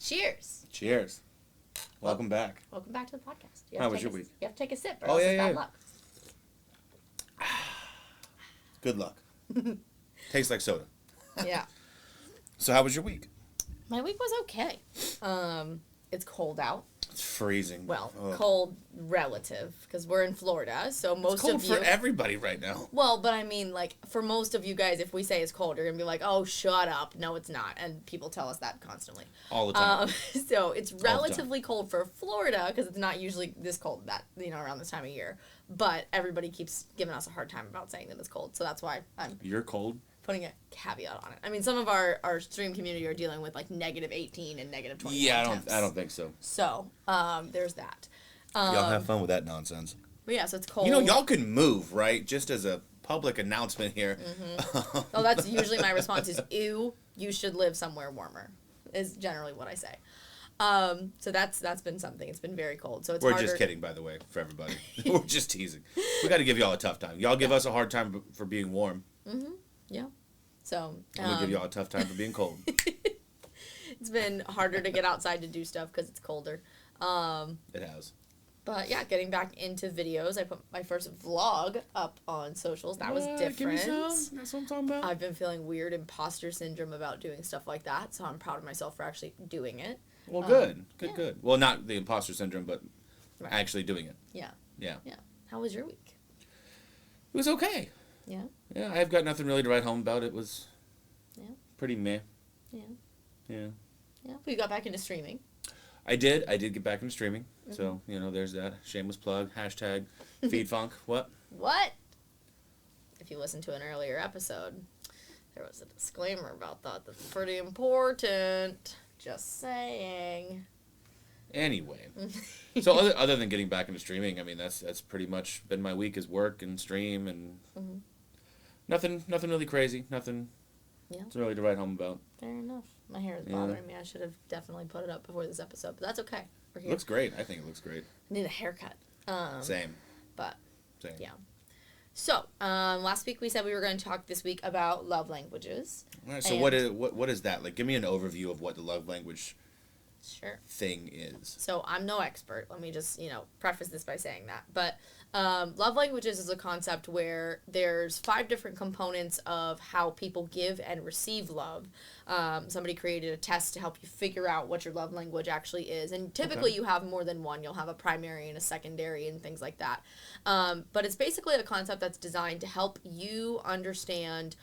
Cheers. Cheers. Welcome back. Welcome back to the podcast. How was your week? You have to take a sip or Oh, else yeah, it's yeah. bad luck. Good luck. Tastes like soda. Yeah. So how was your week? My week was okay. It's cold out. It's freezing. Well, Ugh. cold relative, because we're in Florida, so most It's cold of you... for everybody right now. Well, but I mean, like, for most of you guys, if we say it's cold, you're going to be like, oh, shut up. No, it's not. And people tell us that constantly. All the time. So it's relatively cold for Florida, because it's not usually this cold around this time of year. But everybody keeps giving us a hard time about saying that it's cold. So that's why I'm You're cold? putting a caveat on it. I mean, some of our stream community are dealing with, like, negative 18 and negative 21 Yeah, I don't think so. So, there's that. Y'all have fun with that nonsense. But yeah, so it's cold. You know, y'all can move, right? Just as a public announcement here. Mm-hmm. Oh, that's usually my response is, ew, you should live somewhere warmer, is generally what I say. So that's been something. It's been very cold. So it's We're harder. just kidding, by the way, for everybody. We're just teasing. We got to give y'all a tough time. Y'all give us a hard time for being warm. Mm-hmm. Yeah. So. And we give y'all a tough time for being cold. It's been harder to get outside to do stuff because it's colder. It has. But yeah, getting back into videos. I put my first vlog up on socials. That was different. Give me some. That's what I'm talking about. I've been feeling weird imposter syndrome about doing stuff like that, so I'm proud of myself for actually doing it. Well, good. Yeah. Good. Well, not the imposter syndrome, but Right. actually doing it. Yeah. Yeah. Yeah. How was your week? It was okay. Yeah. Yeah, I've got nothing really to write home about. It was Yeah. pretty meh. Yeah. Yeah. Yeah. But you got back into streaming. I did get back into streaming. Mm-hmm. So, there's that. Shameless plug. Hashtag FeedFunk. What? What? If you listened to an earlier episode, there was a disclaimer about that. That's pretty important. Just saying. Anyway. So other than getting back into streaming, I mean, that's pretty much been my week is work and stream and nothing really crazy. Nothing really to write home about. Fair enough. My hair is bothering me. I should have definitely put it up before this episode, but that's okay. We're here. Looks great. I think it looks great. I need a haircut. Same. But, Same. yeah. So, last week we said we were going to talk this week about love languages. All right, so what is that? Like, give me an overview of what the love language thing is. So I'm no expert. Let me just, preface this by saying that. But love languages is a concept where there's 5 different components of how people give and receive love. Somebody created a test to help you figure out what your love language actually is. And typically you have more than one. You'll have a primary and a secondary and things like that. But it's basically a concept that's designed to help you understand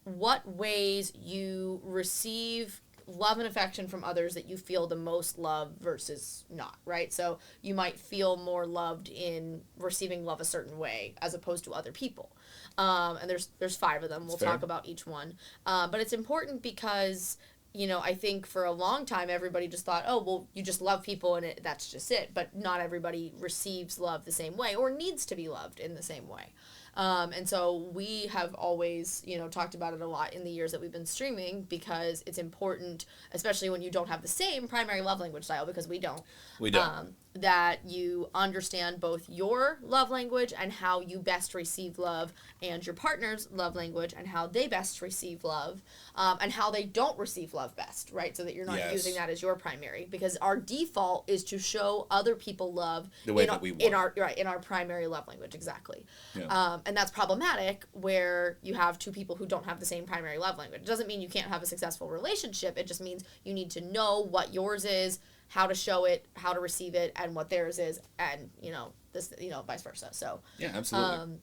what ways you receive love and affection from others that you feel the most love versus not, right? So you might feel more loved in receiving love a certain way as opposed to other people. And there's 5 of them. We'll talk about each one. But it's important because, I think for a long time everybody just thought, oh, well, you just love people and that's just it. But not everybody receives love the same way or needs to be loved in the same way. And so we have always, talked about it a lot in the years that we've been streaming because it's important, especially when you don't have the same primary love language style, because we don't. We don't. That you understand both your love language and how you best receive love and your partner's love language and how they best receive love and how they don't receive love best, right? So that you're not using that as your primary, because our default is to show other people love the way that we want. In our primary love language, exactly. Yeah. And that's problematic where you have 2 people who don't have the same primary love language. It doesn't mean you can't have a successful relationship. It just means you need to know what yours is, how to show it, how to receive it, and what theirs is, and, vice versa. So, yeah, absolutely.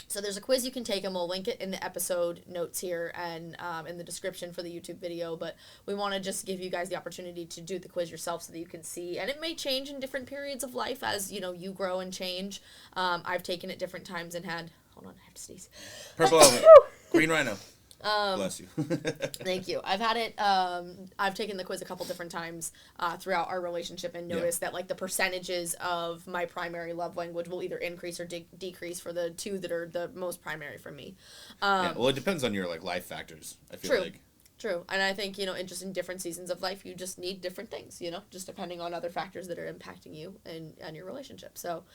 So there's a quiz you can take, and we'll link it in the episode notes here and in the description for the YouTube video, but we want to just give you guys the opportunity to do the quiz yourself so that you can see, and it may change in different periods of life as, you grow and change. I've taken it different times and had, hold on, I have to sneeze. Purple elephant. Green rhino. Bless you. Thank you. I've had it, I've taken the quiz a couple different times throughout our relationship and noticed that, like, the percentages of my primary love language will either increase or decrease for the 2 that are the most primary for me. Well, it depends on your, life factors, I feel like. True. And I think, just in different seasons of life, you just need different things, just depending on other factors that are impacting you and your relationship. So,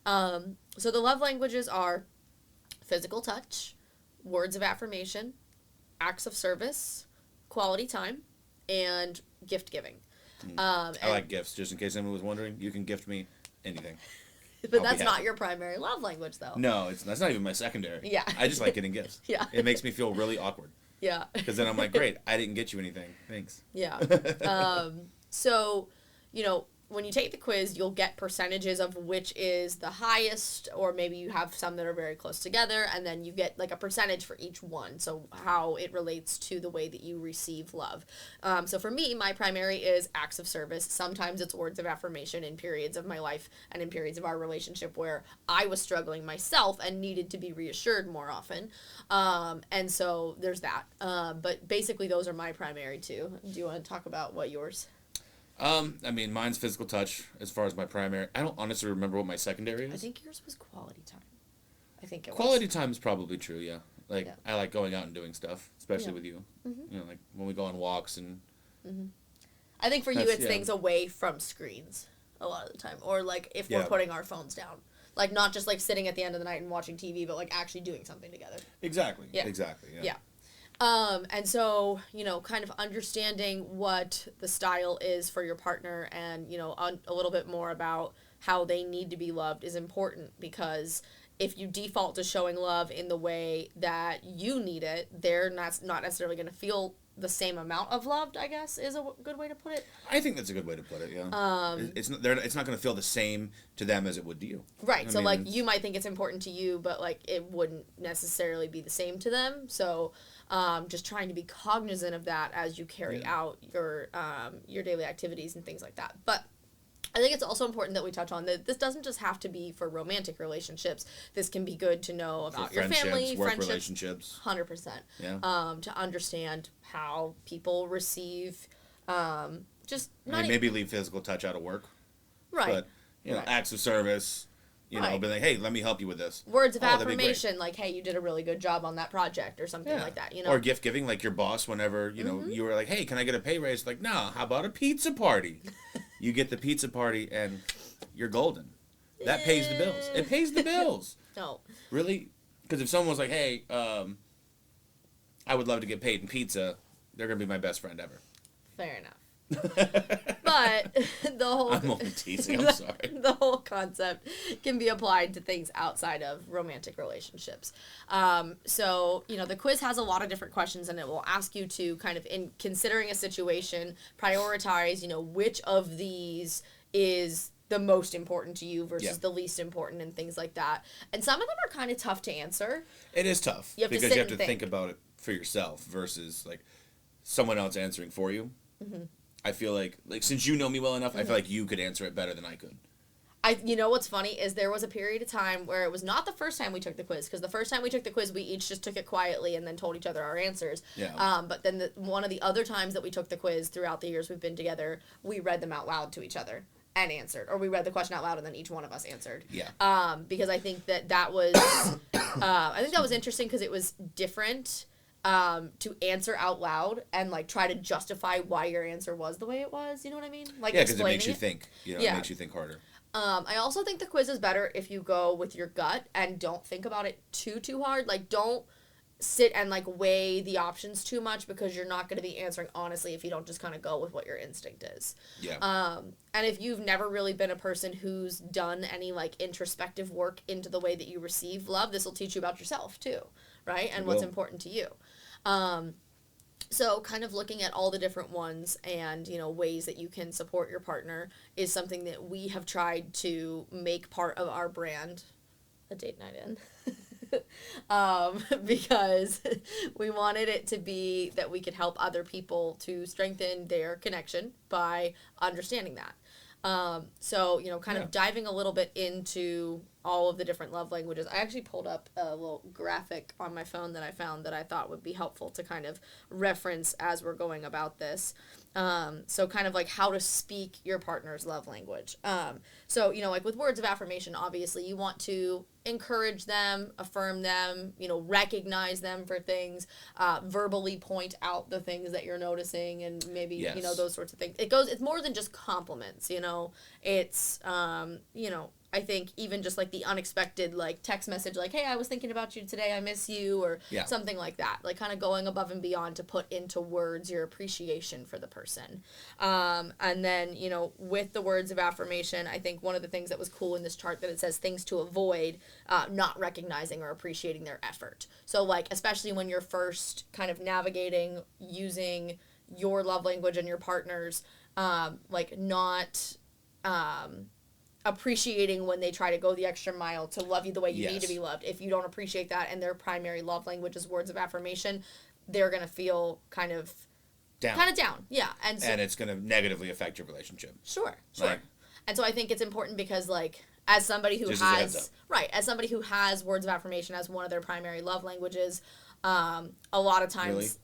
so the love languages are physical touch, words of affirmation, acts of service, quality time, and gift giving. I like gifts. Just in case anyone was wondering, you can gift me anything. But that's not your primary love language, though. No, that's not even my secondary. Yeah. I just like getting gifts. Yeah. It makes me feel really awkward. Yeah. Because then I'm like, great, I didn't get you anything. Thanks. Yeah. So, when you take the quiz, you'll get percentages of which is the highest, or maybe you have some that are very close together, and then you get like a percentage for each one, so how it relates to the way that you receive love. So for me, my primary is acts of service. Sometimes it's words of affirmation in periods of my life and in periods of our relationship where I was struggling myself and needed to be reassured more often. And so there's that. But basically those are my primary two. Do you want to talk about what yours? I mean, mine's physical touch as far as my primary. I don't honestly remember what my secondary is. I think yours was quality time. I think it was. Quality time is probably true, yeah. Like, I like going out and doing stuff, especially with you. Mm-hmm. Like when we go on walks and... Mm-hmm. I think for you it's things away from screens a lot of the time. Or, like, if we're putting our phones down. Like, not just, like, sitting at the end of the night and watching TV, but, like, actually doing something together. Exactly. Yeah. Exactly, Yeah. And so, kind of understanding what the style is for your partner and, a little bit more about how they need to be loved is important, because if you default to showing love in the way that you need it, they're not necessarily going to feel the same amount of loved, I guess, is a good way to put it. I think that's a good way to put it, yeah. It's not going to feel the same to them as it would to you. Right. Like, you might think it's important to you, but, like, it wouldn't necessarily be the same to them. So... just trying to be cognizant of that as you carry out your daily activities and things like that. But I think it's also important that we touch on that this doesn't just have to be for romantic relationships. This can be good to know about your family, work friendships, relationships. 100%. Yeah. To understand how people receive, just not maybe leave physical touch out of work. Right. But acts of service. Be like, hey, let me help you with this. Words of affirmation, like, hey, you did a really good job on that project, or something like that, Or gift giving, like your boss, whenever, you were like, hey, can I get a pay raise? Like, no, how about a pizza party? You get the pizza party, and you're golden. That pays the bills. It pays the bills. No. Really? Because if someone was like, hey, I would love to get paid in pizza, they're going to be my best friend ever. Fair enough. But the whole I'm only teasing, I'm sorry. The whole concept can be applied to things outside of romantic relationships. So, the quiz has a lot of different questions, and it will ask you to kind of, in considering a situation, prioritize, which of these is the most important to you versus the least important, and things like that. And some of them are kind of tough to answer. It is tough. Because you have to think about it for yourself versus, like, someone else answering for you. Mm-hmm. I feel like since you know me well enough, I feel like you could answer it better than I could. What's funny is there was a period of time where it was not the first time we took the quiz, because the first time we took the quiz, we each just took it quietly and then told each other our answers. Yeah. But then one of the other times that we took the quiz throughout the years we've been together, we read them out loud to each other and answered, or we read the question out loud and then each one of us answered. Yeah. Because I think that was, interesting because it was different. To answer out loud and, like, try to justify why your answer was the way it was. You know what I mean? Like, because it makes you think. It makes you think harder. I also think the quiz is better if you go with your gut and don't think about it too hard. Like, don't sit and, like, weigh the options too much, because you're not going to be answering honestly if you don't just kind of go with what your instinct is. Yeah. And if you've never really been a person who's done any, like, introspective work into the way that you receive love, this will teach you about yourself, too. Right? And what's important to you. So kind of looking at all the different ones and, ways that you can support your partner is something that we have tried to make part of our brand, a date night in. Because we wanted it to be that we could help other people to strengthen their connection by understanding that. So, kind of diving a little bit into all of the different love languages. I actually pulled up a little graphic on my phone that I found that I thought would be helpful to kind of reference as we're going about this. So kind of like how to speak your partner's love language. So, like with words of affirmation, obviously you want to encourage them, affirm them, recognize them for things, verbally point out the things that you're noticing, and maybe, those sorts of things. It's more than just compliments, it's, I think even just like the unexpected like text message, like, hey, I was thinking about you today, I miss you, or something like that, like kind of going above and beyond to put into words your appreciation for the person. And then, you know, with the words of affirmation, I think one of the things that was cool in this chart that it says things to avoid, not recognizing or appreciating their effort. So like, especially when you're first kind of navigating using your love language and your partner's, like not appreciating when they try to go the extra mile to love you the way you need to be loved. If you don't appreciate that and their primary love language is words of affirmation, they're going to feel kind of down. Yeah. And it's going to negatively affect your relationship. Sure. Like, and so I think it's important because, like, as somebody who as somebody who has words of affirmation as one of their primary love languages, a lot of times.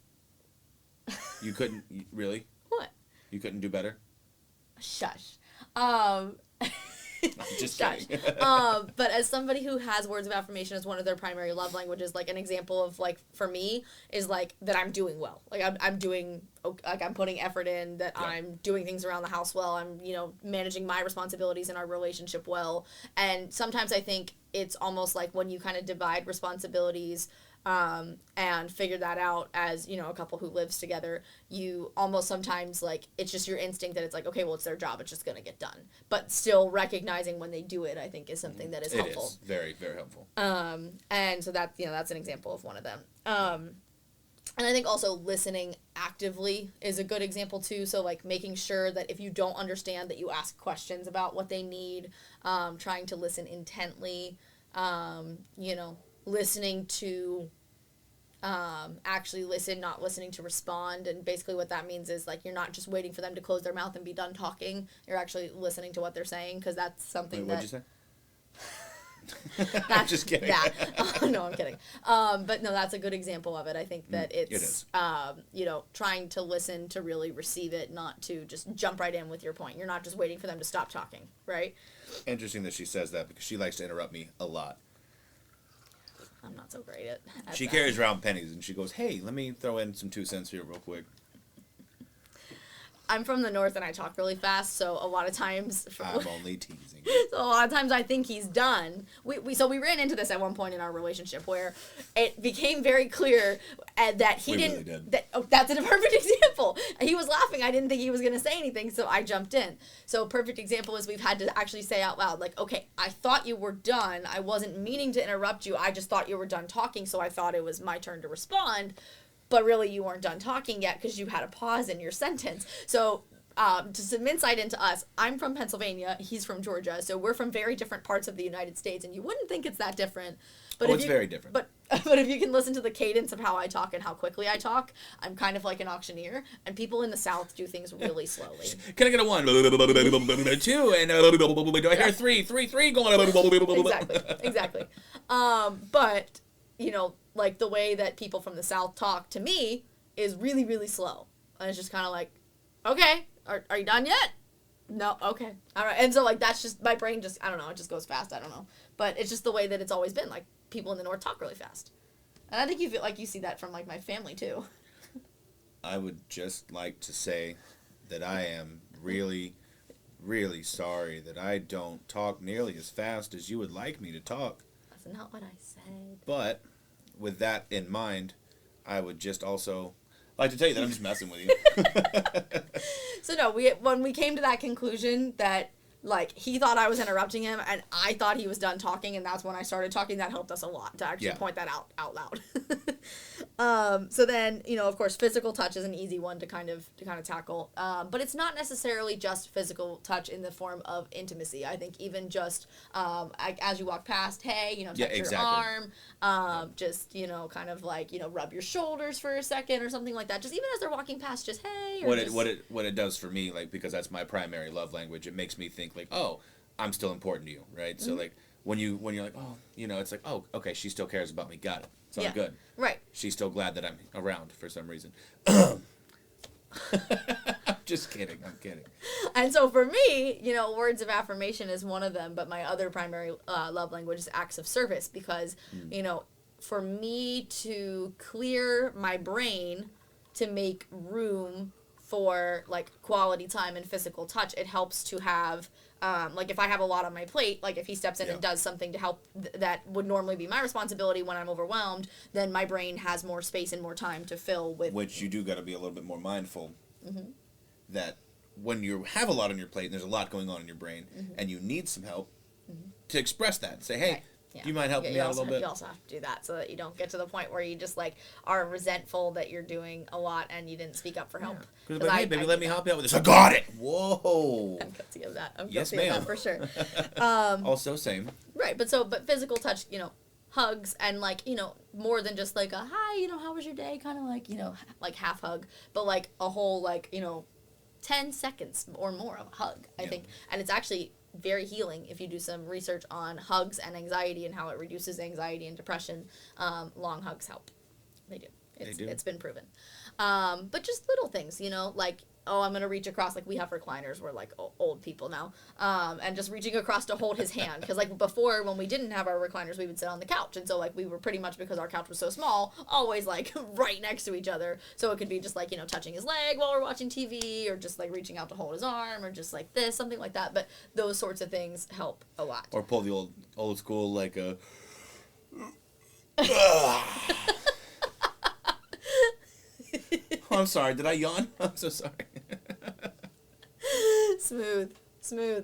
Really? You couldn't, really? What? You couldn't do better? Shush. I'm just kidding. But as somebody who has words of affirmation as one of their primary love languages, like an example of like for me is like that I'm doing well. Like I'm doing, like I'm putting effort in, that I'm doing things around the house well. I'm, you know, managing my responsibilities in our relationship well. And sometimes I think it's almost like when you kind of divide responsibilities and figure that out as, you know, a couple who lives together, you almost sometimes like it's just your instinct that it's like, okay, well, it's their job, it's just gonna get done. But still recognizing when they do it, I think, is something that is helpful. It is very, very helpful. And so that, you know, that's an example of one of them. And I think also listening actively is a good example too. So like making sure that if you don't understand, that you ask questions about what they need, trying to listen intently, you know, listening to actually listen, not listening to respond. And basically what that means is like you're not just waiting for them to close their mouth and be done talking. You're actually listening to what they're saying, because that's something what'd you say? I'm just kidding. No, I'm kidding. But no, that's a good example of it. I think that it's you know, trying to listen to really receive it, not to just jump right in with your point. You're not just waiting for them to stop talking, right? Interesting that she says that, because she likes to interrupt me a lot. I'm not so great at she that. carries around pennies and she goes, hey, let me throw in some 2 cents here real quick. I'm from the north and I talk really fast, so a lot of times... I'm only teasing. So a lot of times I think he's done. So we ran into this at one point in our relationship where it became very clear that he didn't... Really did. That's a perfect example. He was laughing. I didn't think he was going to say anything, so I jumped in. So a perfect example is we've had to actually say out loud, like, okay, I thought you were done. I wasn't meaning to interrupt you. I just thought you were done talking, so I thought it was my turn to respond. But really, you weren't done talking yet because you had a pause in your sentence. So, to some insight into us, I'm from Pennsylvania, he's from Georgia, so we're from very different parts of the United States, and you wouldn't think it's that different. But it's very different. But if you can listen to the cadence of how I talk and how quickly I talk, I'm kind of like an auctioneer, and people in the South do things really slowly. Can I get a 1? 2, and do I hear 3? 3 going... Exactly. But, you know, like the way that people from the South talk to me is really, really slow. And it's just kind of like, okay, are you done yet? No, okay. All right. And so like, that's just, my brain just, I don't know, it just goes fast. I don't know. But it's just the way that it's always been. Like people in the North talk really fast. And I think you feel like you see that from like my family too. I would just like to say that I am really, really sorry that I don't talk nearly as fast as you would like me to talk. That's not what I said. But with that in mind, I would just also like to tell you that I'm just messing with you. So no, when we came to that conclusion that like he thought I was interrupting him and I thought he was done talking, and that's when I started talking, that helped us a lot to actually point that out loud. So then, you know, of course, physical touch is an easy one to kind of tackle. But it's not necessarily just physical touch in the form of intimacy. I think even just as you walk past, hey, you know, touch your arm, just, you know, kind of like, you know, rub your shoulders for a second or something like that. Just even as they're walking past, just hey. Or what it does for me, like, because that's my primary love language, it makes me think like, oh, I'm still important to you, right? Mm-hmm. So like when you're like, oh, you know, it's like, oh, okay, she still cares about me. Got it. So I'm good. Right. She's still glad that I'm around for some reason. Just kidding. I'm kidding. And so for me, you know, words of affirmation is one of them, but my other primary love language is acts of service, because, you know, for me to clear my brain to make room for like quality time and physical touch, it helps to have like if I have a lot on my plate, like if he steps in and does something to help that would normally be my responsibility when I'm overwhelmed, then my brain has more space and more time to fill with. Which you do got to be a little bit more mindful that when you have a lot on your plate and there's a lot going on in your brain and you need some help to express that. Say, hey, do you mind helping me out a little bit? You also have to do that so that you don't get to the point where you just like are resentful that you're doing a lot and you didn't speak up for help. Because hey, baby, let me help you out with this. I got it. Whoa. I'm guilty of that. Yes, ma'am. For sure. Also, same. Right, but physical touch, hugs and like, more than just like a hi, how was your day, kind of like, like half hug, but like a whole like, 10 seconds or more of a hug, I think, and it's actually very healing if you do some research on hugs and anxiety and how it reduces anxiety and depression. Long hugs help. They do. It's been proven. But just little things, like, oh, I'm going to reach across, like we have recliners, we're like old people now, and just reaching across to hold his hand. Because like before, when we didn't have our recliners, we would sit on the couch. And so like we were pretty much, because our couch was so small, always like right next to each other. So it could be just like, touching his leg while we're watching TV, or just like reaching out to hold his arm, or just like this, something like that. But those sorts of things help a lot. Or pull the old school like a... Oh, I'm sorry. Did I yawn? I'm so sorry. Smooth. So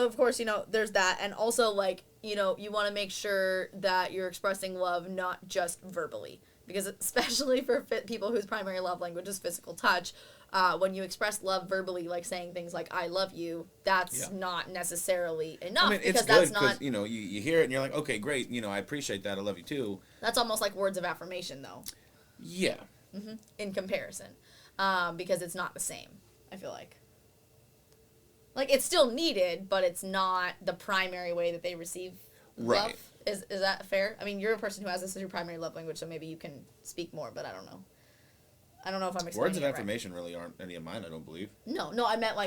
of course, there's that. And also like, you want to make sure that you're expressing love not just verbally. Because especially for people whose primary love language is physical touch, when you express love verbally, like saying things like "I love you," that's not necessarily enough. I mean, it's good because you hear it and you're like, okay, great, I appreciate that, I love you too. That's almost like words of affirmation, though. Yeah. In comparison, because it's not the same. I feel like it's still needed, but it's not the primary way that they receive love. Right. Is that fair? I mean, you're a person who has this as your primary love language, so maybe you can speak more, but I don't know. I don't know if I'm explaining Words of it affirmation really aren't any of mine, I don't believe. No, I meant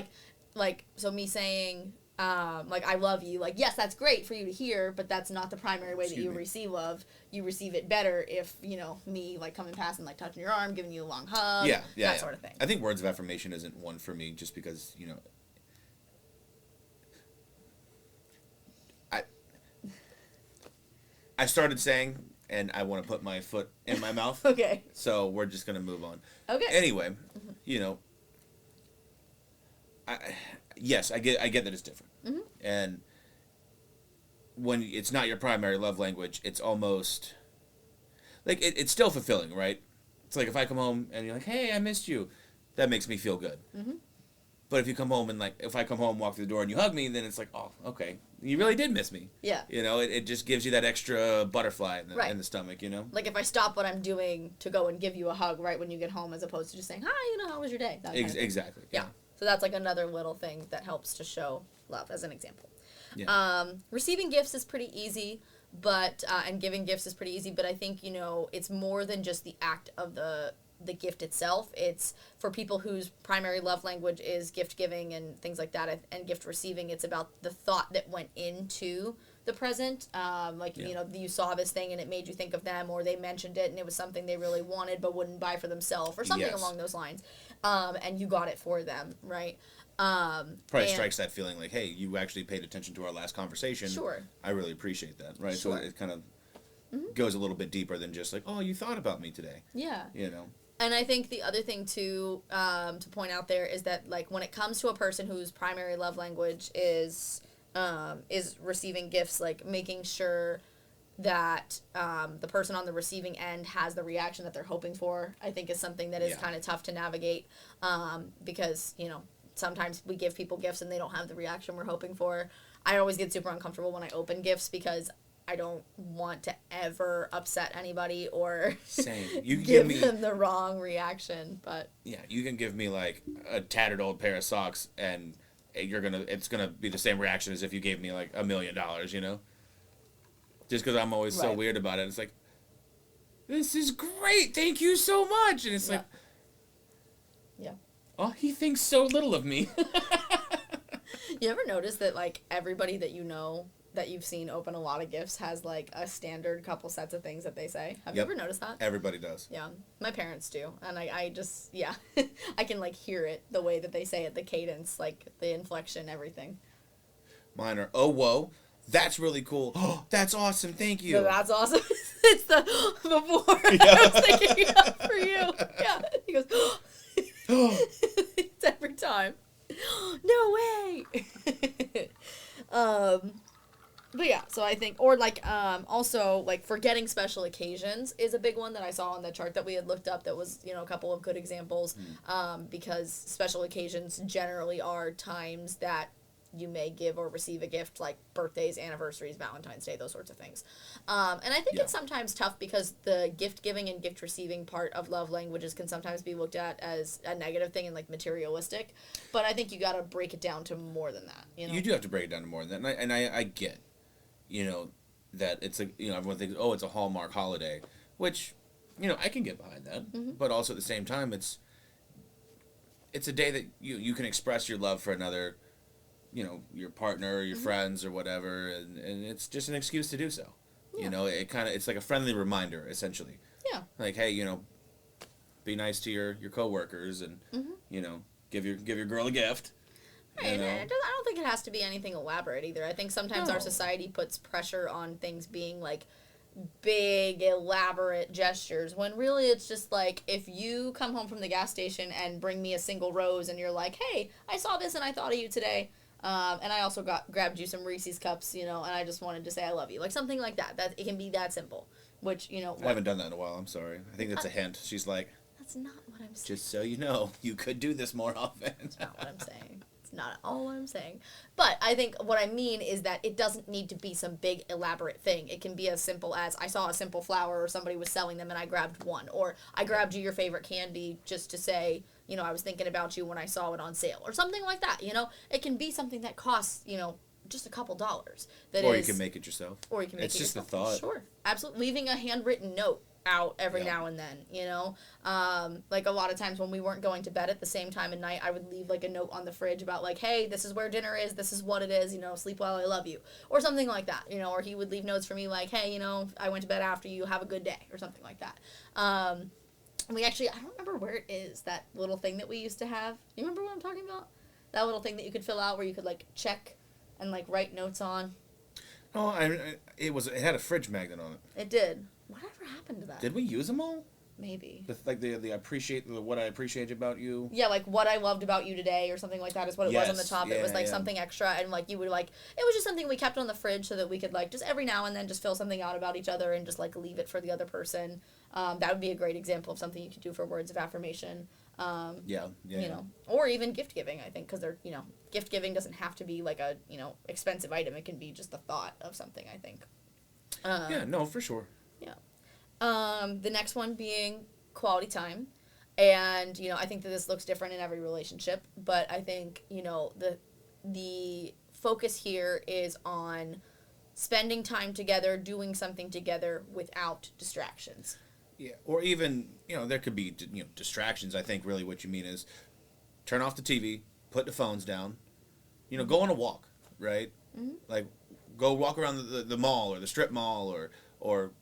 like so me saying like I love you, like yes, that's great for you to hear, but that's not the primary way that you receive love. You receive it better if, me like coming past and like touching your arm, giving you a long hug, that sort of thing. I think words of affirmation isn't one for me just because, I started saying, and I want to put my foot in my mouth. Okay. So we're just going to move on. Okay. Anyway, yes, I get that it's different. And when it's not your primary love language, it's almost like it's still fulfilling, right? It's like if I come home and you're like, hey, I missed you, that makes me feel good. But if you come home and if I come home, walk through the door and you hug me, then it's like, oh, okay, you really did miss me. Yeah. It just gives you that extra butterfly in the stomach, Like if I stop what I'm doing to go and give you a hug right when you get home, as opposed to just saying, hi, how was your day? That kind of thing. Exactly. Yeah. So that's like another little thing that helps to show love, as an example. Yeah. Receiving gifts is pretty easy, but and giving gifts is pretty easy, but I think, it's more than just the act of the gift itself. It's for people whose primary love language is gift giving and things like that, and gift receiving. It's about the thought that went into the present. You saw this thing and it made you think of them, or they mentioned it and it was something they really wanted but wouldn't buy for themselves, or something along those lines. And you got it for them, right? Probably strikes that feeling like, hey, you actually paid attention to our last conversation. Sure. I really appreciate that, right? Sure. So it kind of goes a little bit deeper than just like, oh, you thought about me today. Yeah. And I think the other thing to point out there is that like when it comes to a person whose primary love language is receiving gifts, like making sure that the person on the receiving end has the reaction that they're hoping for, I think is something that is kind of tough to navigate, because sometimes we give people gifts and they don't have the reaction we're hoping for. I always get super uncomfortable when I open gifts because I don't want to ever upset anybody or You give them the wrong reaction. But yeah, you can give me like a tattered old pair of socks and it's gonna be the same reaction as if you gave me like $1 million, just because I'm always so weird about it. It's like, this is great, thank you so much, and it's like, oh, he thinks so little of me. You ever notice that like everybody that that you've seen open a lot of gifts has, like, a standard couple sets of things that they say? Have you ever noticed that? Everybody does. Yeah. My parents do. And I just, yeah. I can, like, hear it, the way that they say it, the cadence, like, the inflection, everything. Mine are, oh, whoa. That's really cool. Oh, that's awesome. Thank you. No, that's awesome. It's the before I was thinking of for you. Yeah. He goes, it's every time. No way. But yeah, so I think, or like, also, like, forgetting special occasions is a big one that I saw on the chart that we had looked up that was, you know, a couple of good examples, because special occasions generally are times that you may give or receive a gift, like birthdays, anniversaries, Valentine's Day, those sorts of things. And I think it's sometimes tough because the gift giving and gift receiving part of love languages can sometimes be looked at as a negative thing and, like, materialistic. But I think you got to break it down to more than that. You know? You do have to break it down to more than that. And I get, you know, that it's a, you know, everyone thinks, oh, it's a Hallmark holiday, which, you know, I can get behind that. Mm-hmm. But also at the same time, it's a day that you can express your love for another, you know, your partner or your friends or whatever, and it's just an excuse to do so. Yeah. You know, it's like a friendly reminder, essentially. Yeah. Like, hey, you know, be nice to your coworkers and, you know, give your girl a gift. Right, and I don't think it has to be anything elaborate either. I think sometimes our society puts pressure on things being, like, big, elaborate gestures, when really it's just, like, if you come home from the gas station and bring me a single rose and you're like, hey, I saw this and I thought of you today, and I also grabbed you some Reese's cups, you know, and I just wanted to say I love you. Like, something like that. That it can be that simple, which, you know. I haven't done that in a while, I'm sorry. I think that's a hint. She's like, that's not what I'm saying. Just so you know, you could do this more often. That's not what I'm saying. It's not at all what I'm saying. But I think what I mean is that it doesn't need to be some big elaborate thing. It can be as simple as I saw a simple flower or somebody was selling them and I grabbed one. Or I grabbed you your favorite candy just to say, you know, I was thinking about you when I saw it on sale. Or something like that, you know. It can be something that costs, you know, just a couple dollars. Or you can make it yourself. Or you can make it yourself. It's just a thought. Sure. Absolutely. Leaving a handwritten note out every now and then, you know. Like, a lot of times when we weren't going to bed at the same time at night, I would leave, like, a note on the fridge about, like, hey, this is where dinner is, this is what it is, you know, sleep well, I love you, or something like that, you know. Or he would leave notes for me like, hey, you know, I went to bed after you, have a good day, or something like that. We actually, I don't remember where it is, that little thing that we used to have. You remember what I'm talking about? That little thing that you could fill out where you could, like, check and, like, write notes on. Oh, it had a fridge magnet on it. It did. Whatever happened to that? Did we use them all? Maybe. What I appreciate about you. Yeah, like, what I loved about you today or something like that is what it was on the top. It was, like, something extra, and, like, you would, like, it was just something we kept on the fridge so that we could, like, just every now and then just fill something out about each other and just, like, leave it for the other person. That would be a great example of something you could do for words of affirmation. You know, or even gift giving, I think, because they're, you know, gift giving doesn't have to be, like, a, you know, expensive item. It can be just the thought of something, I think. Yeah, no, for sure. Yeah. The next one being quality time. And, you know, I think that this looks different in every relationship, but I think, you know, the focus here is on spending time together, doing something together without distractions. Yeah, or even, you know, there could be, you know, distractions. I think really what you mean is turn off the TV, put the phones down, you know, go on a walk, right? Mm-hmm. Like, go walk around the mall or the strip mall or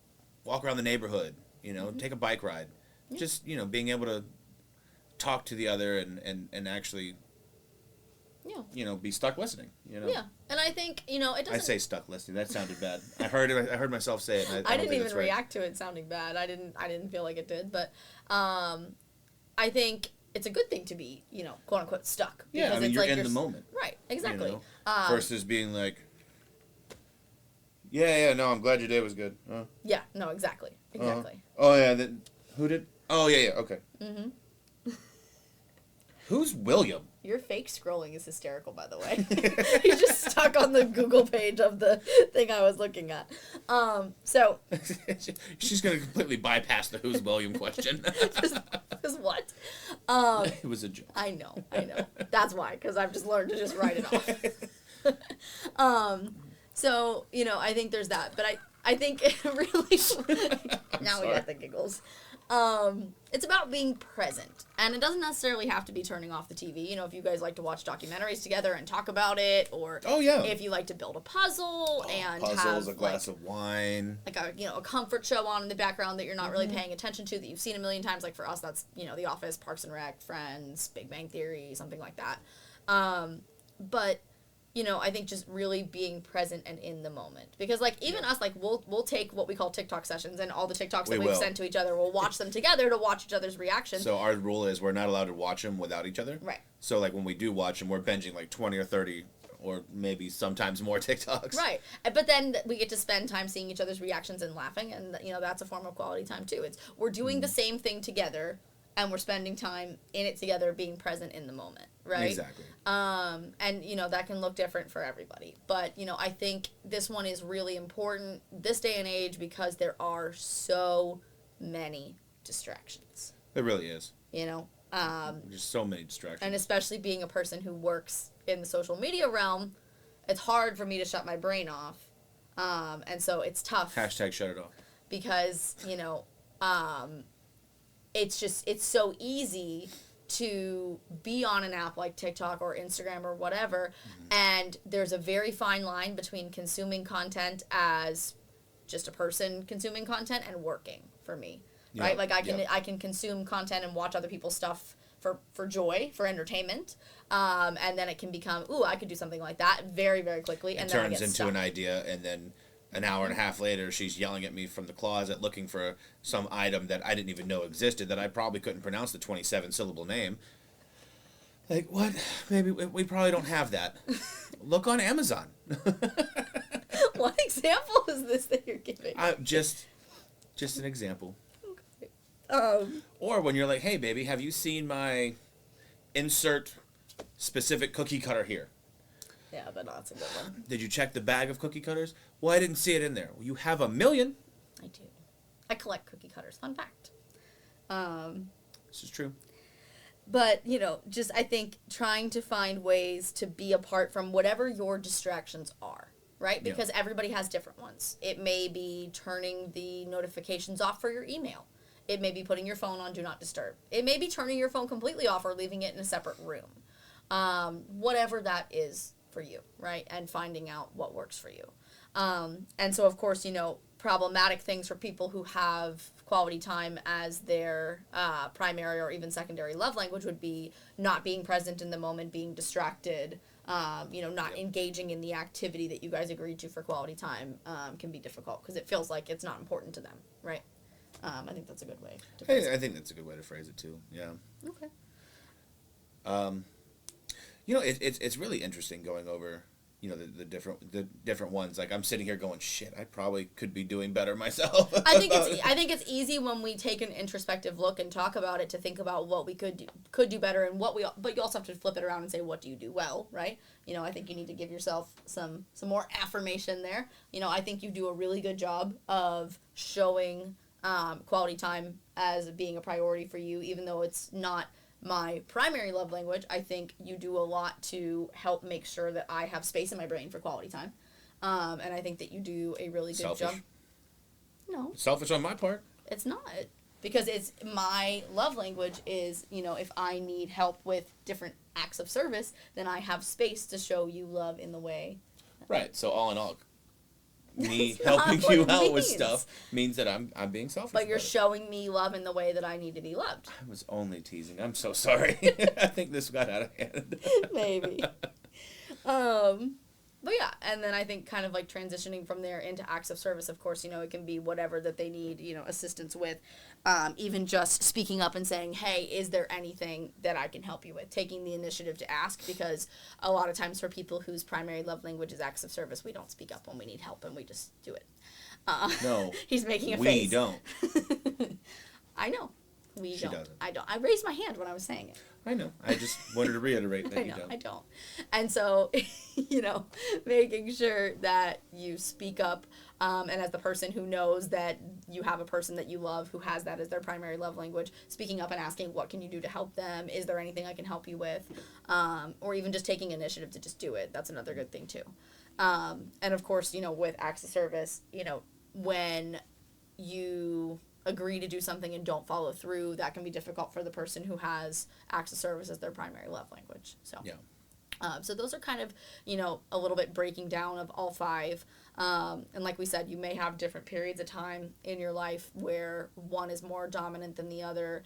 walk around the neighborhood, you know, take a bike ride. Yeah. Just, you know, being able to talk to the other and actually, you know, be stuck listening, you know. Yeah, and I think, you know, it doesn't... I say stuck listening. That sounded bad. I heard myself say it. And I didn't even react to it sounding bad. I didn't feel like it did, but I think it's a good thing to be, you know, quote unquote stuck. Yeah, I mean, you're in the moment. Right, exactly. You know? Versus being like, yeah, no, I'm glad your day was good. Yeah, no, exactly. Oh, yeah, who did? Oh, yeah, okay. Mm-hmm. Who's William? Your fake scrolling is hysterical, by the way. He's just stuck on the Google page of the thing I was looking at. So she's going to completely bypass the who's William question. just what? It was a joke. I know. That's why, because I've just learned to just write it off. So, you know, I think there's that. But I think it really... Now we got the giggles. It's about being present. And it doesn't necessarily have to be turning off the TV. You know, if you guys like to watch documentaries together and talk about it, or if you like to build a puzzle and puzzles, have a glass of wine, like a comfort show on in the background that you're not really paying attention to, that you've seen a million times. Like for us, that's, The Office, Parks and Rec, Friends, Big Bang Theory, something like that. But I think just really being present and in the moment. Because, like, even us, like, we'll take what we call TikTok sessions, and all the TikToks that we've sent to each other, we'll watch them together to watch each other's reactions. So our rule is we're not allowed to watch them without each other. Right. So, like, when we do watch them, we're binging, like, 20 or 30 or maybe sometimes more TikToks. Right. But then we get to spend time seeing each other's reactions and laughing, and, that's a form of quality time, too. We're doing the same thing together, and we're spending time in it together, being present in the moment, right? Exactly. And, that can look different for everybody. But, I think this one is really important this day and age because there are so many distractions. It really is. There's so many distractions. And especially being a person who works in the social media realm, it's hard for me to shut my brain off. And so it's tough. Hashtag shut it off. Because, it's so easy to be on an app like TikTok or Instagram or whatever, and there's a very fine line between consuming content as just a person consuming content and working for me, right? Like I can consume content and watch other people's stuff for joy, for entertainment, and then it can become, I could do something like that very, very quickly, and it then turns into an idea, and then an hour and a half later, she's yelling at me from the closet looking for some item that I didn't even know existed, that I probably couldn't pronounce the 27-syllable name. Like, what? Maybe we probably don't have that. Look on Amazon. What example is this that you're giving? Just an example. Okay. Or when you're like, hey, baby, have you seen my insert specific cookie cutter here? Yeah, but that's a good one. Did you check the bag of cookie cutters? Well, I didn't see it in there. Well, you have a million. I do. I collect cookie cutters. Fun fact. This is true. But, just I think trying to find ways to be apart from whatever your distractions are, right? Because everybody has different ones. It may be turning the notifications off for your email. It may be putting your phone on Do Not Disturb. It may be turning your phone completely off or leaving it in a separate room. Whatever that is for you, right? And finding out what works for you. And so, of course, problematic things for people who have quality time as their primary or even secondary love language would be not being present in the moment, being distracted, not engaging in the activity that you guys agreed to for quality time can be difficult because it feels like it's not important to them, right? I think that's a good way to phrase it. I think that's a good way to phrase it, too. Yeah. Okay. It's really interesting going over, the different ones. Like, I'm sitting here going, shit, I probably could be doing better myself. I think it's easy when we take an introspective look and talk about it to think about what we could do better and but you also have to flip it around and say, what do you do well, right? I think you need to give yourself some more affirmation there. I think you do a really good job of showing quality time as being a priority for you, even though it's not my primary love language. I think you do a lot to help make sure that I have space in my brain for quality time. And I think that you do a really good job. No. Selfish on my part. It's not. Because it's my love language is, if I need help with different acts of service, then I have space to show you love in the way. Right. So all in all, me helping you out with stuff means that I'm being selfish. But you're showing me love in the way that I need to be loved. I was only teasing. I'm so sorry. I think this got out of hand. Maybe. But yeah, and then I think kind of like transitioning from there into acts of service, of course, it can be whatever that they need, assistance with. Even just speaking up and saying, hey, is there anything that I can help you with? Taking the initiative to ask, because a lot of times for people whose primary love language is acts of service, we don't speak up when we need help and we just do it. No. He's making a We face. don't. I know. She don't. Doesn't. I don't. I raised my hand when I was saying it. I know. I just wanted to reiterate that you don't. I don't. And so, making sure that you speak up, and as the person who knows that you have a person that you love who has that as their primary love language, speaking up and asking, what can you do to help them? Is there anything I can help you with? Or even just taking initiative to just do it. That's another good thing, too. And, of course, with acts of service, when you agree to do something and don't follow through, that can be difficult for the person who has acts of service as their primary love language. So yeah. So those are kind of, a little bit breaking down of all 5. And like we said, you may have different periods of time in your life where one is more dominant than the other.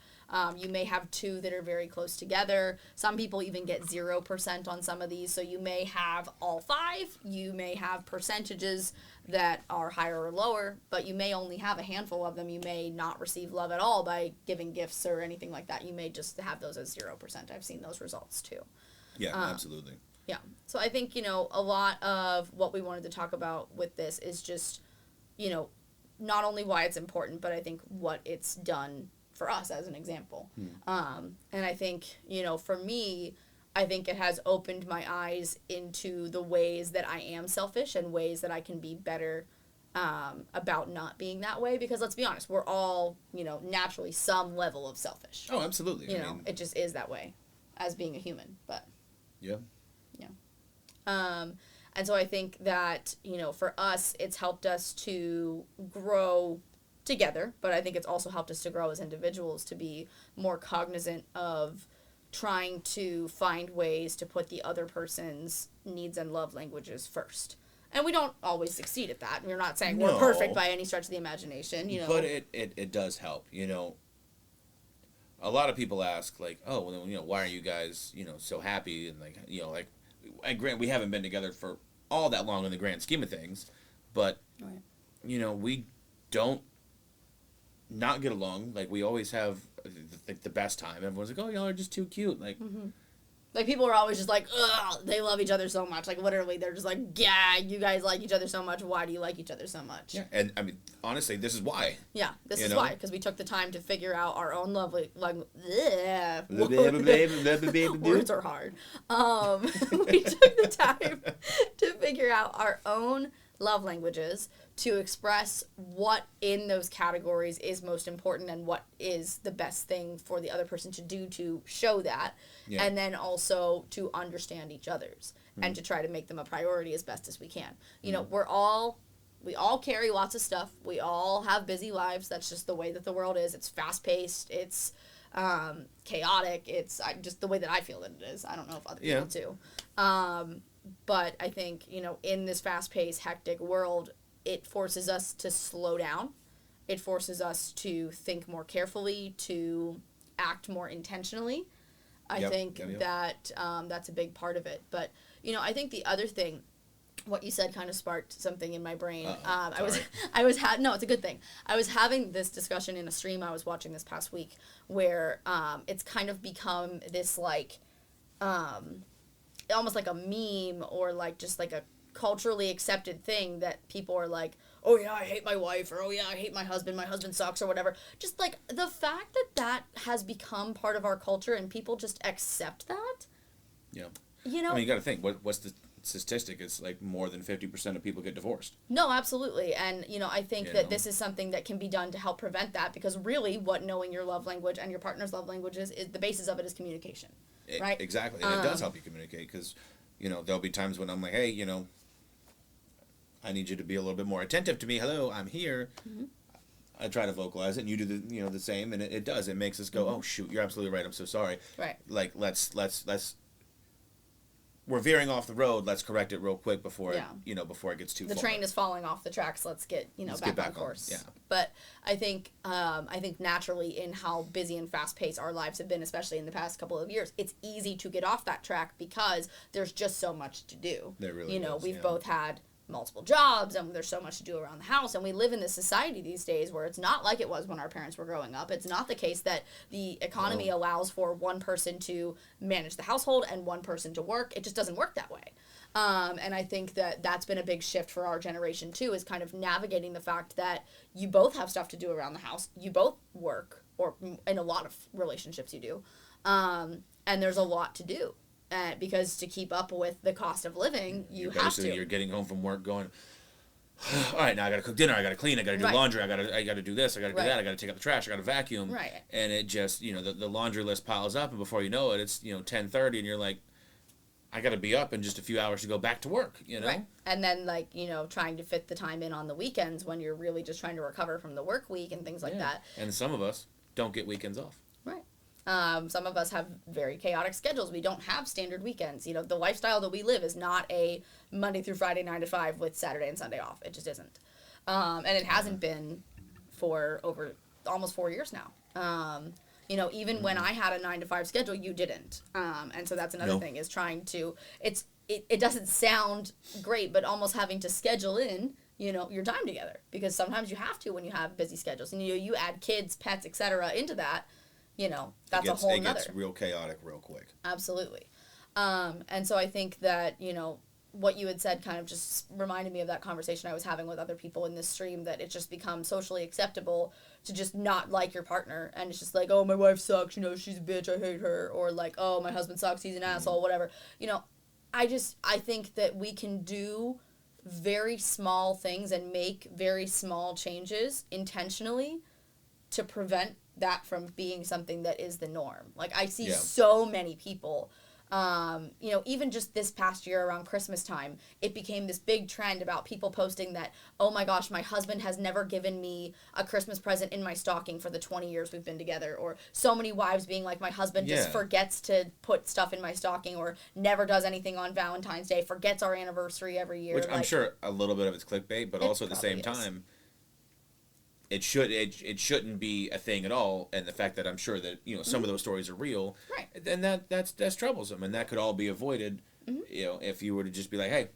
You may have 2 that are very close together. Some people even get 0% on some of these. So you may have all 5. You may have percentages that are higher or lower, but you may only have a handful of them. You may not receive love at all by giving gifts or anything like that. You may just have those as 0%. I've seen those results too. Yeah, absolutely. Yeah. So I think, a lot of what we wanted to talk about with this is just, not only why it's important, but I think what it's done for us as an example. And I think, for me, I think it has opened my eyes into the ways that I am selfish and ways that I can be better about not being that way. Because let's be honest, we're all, naturally some level of selfish. Oh, absolutely. It just is that way as being a human, but... Yeah. Yeah. And so I think that, for us, it's helped us to grow together, but I think it's also helped us to grow as individuals to be more cognizant of trying to find ways to put the other person's needs and love languages first. And we don't always succeed at that. We're not saying we're perfect by any stretch of the imagination, But it does help, A lot of people ask, like, oh, well, why are you guys, so happy? And, like, I grant we haven't been together for all that long in the grand scheme of things, but, we don't not get along. Like, we always have, the best time. Everyone's like, oh, y'all are just too cute. Like, Like, people are always just like, ugh, they love each other so much. Like, literally, they're just like, yeah, you guys like each other so much. Why do you like each other so much? Yeah, and, I mean, honestly, this is why. Yeah, this is why. Because we took the time to figure out our own lovely, words are hard. We took the time to figure out our own love languages to express what in those categories is most important and what is the best thing for the other person to do to show that, and then also to understand each other's and to try to make them a priority as best as we can. We all carry lots of stuff. We all have busy lives. That's just the way that the world is. It's fast-paced. It's chaotic. It's just the way that I feel that it is. I don't know if other people do. But I think, in this fast-paced, hectic world, it forces us to slow down. It forces us to think more carefully, to act more intentionally. I think that that's a big part of it. But, I think the other thing, what you said kind of sparked something in my brain. No, it's a good thing. I was having this discussion in a stream I was watching this past week where it's kind of become this, like, almost like a meme or like just like a culturally accepted thing that people are like, oh yeah, I hate my wife, or oh yeah, I hate my husband sucks, or whatever. Just like the fact that has become part of our culture and people just accept that. Yeah. I mean, you got to think, what's the statistic? It's like more than 50% of people get divorced. No, absolutely. And, I think that this is something that can be done to help prevent that, because really what knowing your love language and your partner's love language is the basis of it is communication. Right? Exactly. And it does help you communicate because, there'll be times when I'm like, hey, I need you to be a little bit more attentive to me. Hello, I'm here. Mm-hmm. I try to vocalize it, and you do the same, and it does. It makes us go, oh shoot, you're absolutely right. I'm so sorry. Right. Like let's we're veering off the road. Let's correct it real quick before before it gets too far. The train is falling off the tracks. Let's get back on course. Yeah. But I think naturally in how busy and fast paced our lives have been, especially in the past couple of years, it's easy to get off that track because there's just so much to do. There really is. We've both had multiple jobs and there's so much to do around the house, and we live in this society these days where it's not like it was when our parents were growing up. It's not the case that the economy allows for one person to manage the household and one person to work. It just doesn't work that way. And I think that that's been a big shift for our generation too, is kind of navigating the fact that you both have stuff to do around the house, you both work, or in a lot of relationships you do, and there's a lot to do. Because to keep up with the cost of living, you have to. You're getting home from work going, all right, now I got to cook dinner, I got to clean, I got to do laundry, I got to do this, I got to do that, I got to take out the trash, I got to vacuum. Right. And it just, the laundry list piles up, and before you know it, it's, 10:30, and you're like, I got to be up in just a few hours to go back to work, you know? Right. And then, like, you know, trying to fit the time in on the weekends when you're really just trying to recover from the work week and things like that. And some of us don't get weekends off. Right. Some of us have very chaotic schedules. We don't have standard weekends. You know, the lifestyle that we live is not a Monday through Friday 9 to 5 with Saturday and Sunday off. It just isn't. And it hasn't been for over almost 4 years now. You know, even when I had a 9 to 5 schedule, you didn't. And so that's another thing, is trying to, it doesn't sound great, but almost having to schedule in, you know, your time together, because sometimes you have to when you have busy schedules, and you add kids, pets, etc. into that, you know, that's a whole nother. It gets real chaotic real quick. Absolutely. And so I think that, you know, what you had said kind of just reminded me of that conversation I was having with other people in this stream, that it just becomes socially acceptable to just not like your partner, and it's just like, oh, my wife sucks, you know, she's a bitch, I hate her, or like, oh, my husband sucks, he's an asshole, whatever. You know, I think that we can do very small things and make very small changes intentionally to prevent that from being something that is the norm. Like, I see so many people, you know, even just this past year around Christmas time, it became this big trend about people posting that, oh my gosh, my husband has never given me a Christmas present in my stocking for the 20 years we've been together. Or so many wives being like, my husband just forgets to put stuff in my stocking, or never does anything on Valentine's Day, forgets our anniversary every year. Which I'm sure a little bit of it's clickbait, but also at the same time, it shouldn't be a thing at all. And the fact that I'm sure that, you know, some of those stories are real, then that's troublesome, and that could all be avoided, you know, if you were to just be like, hey,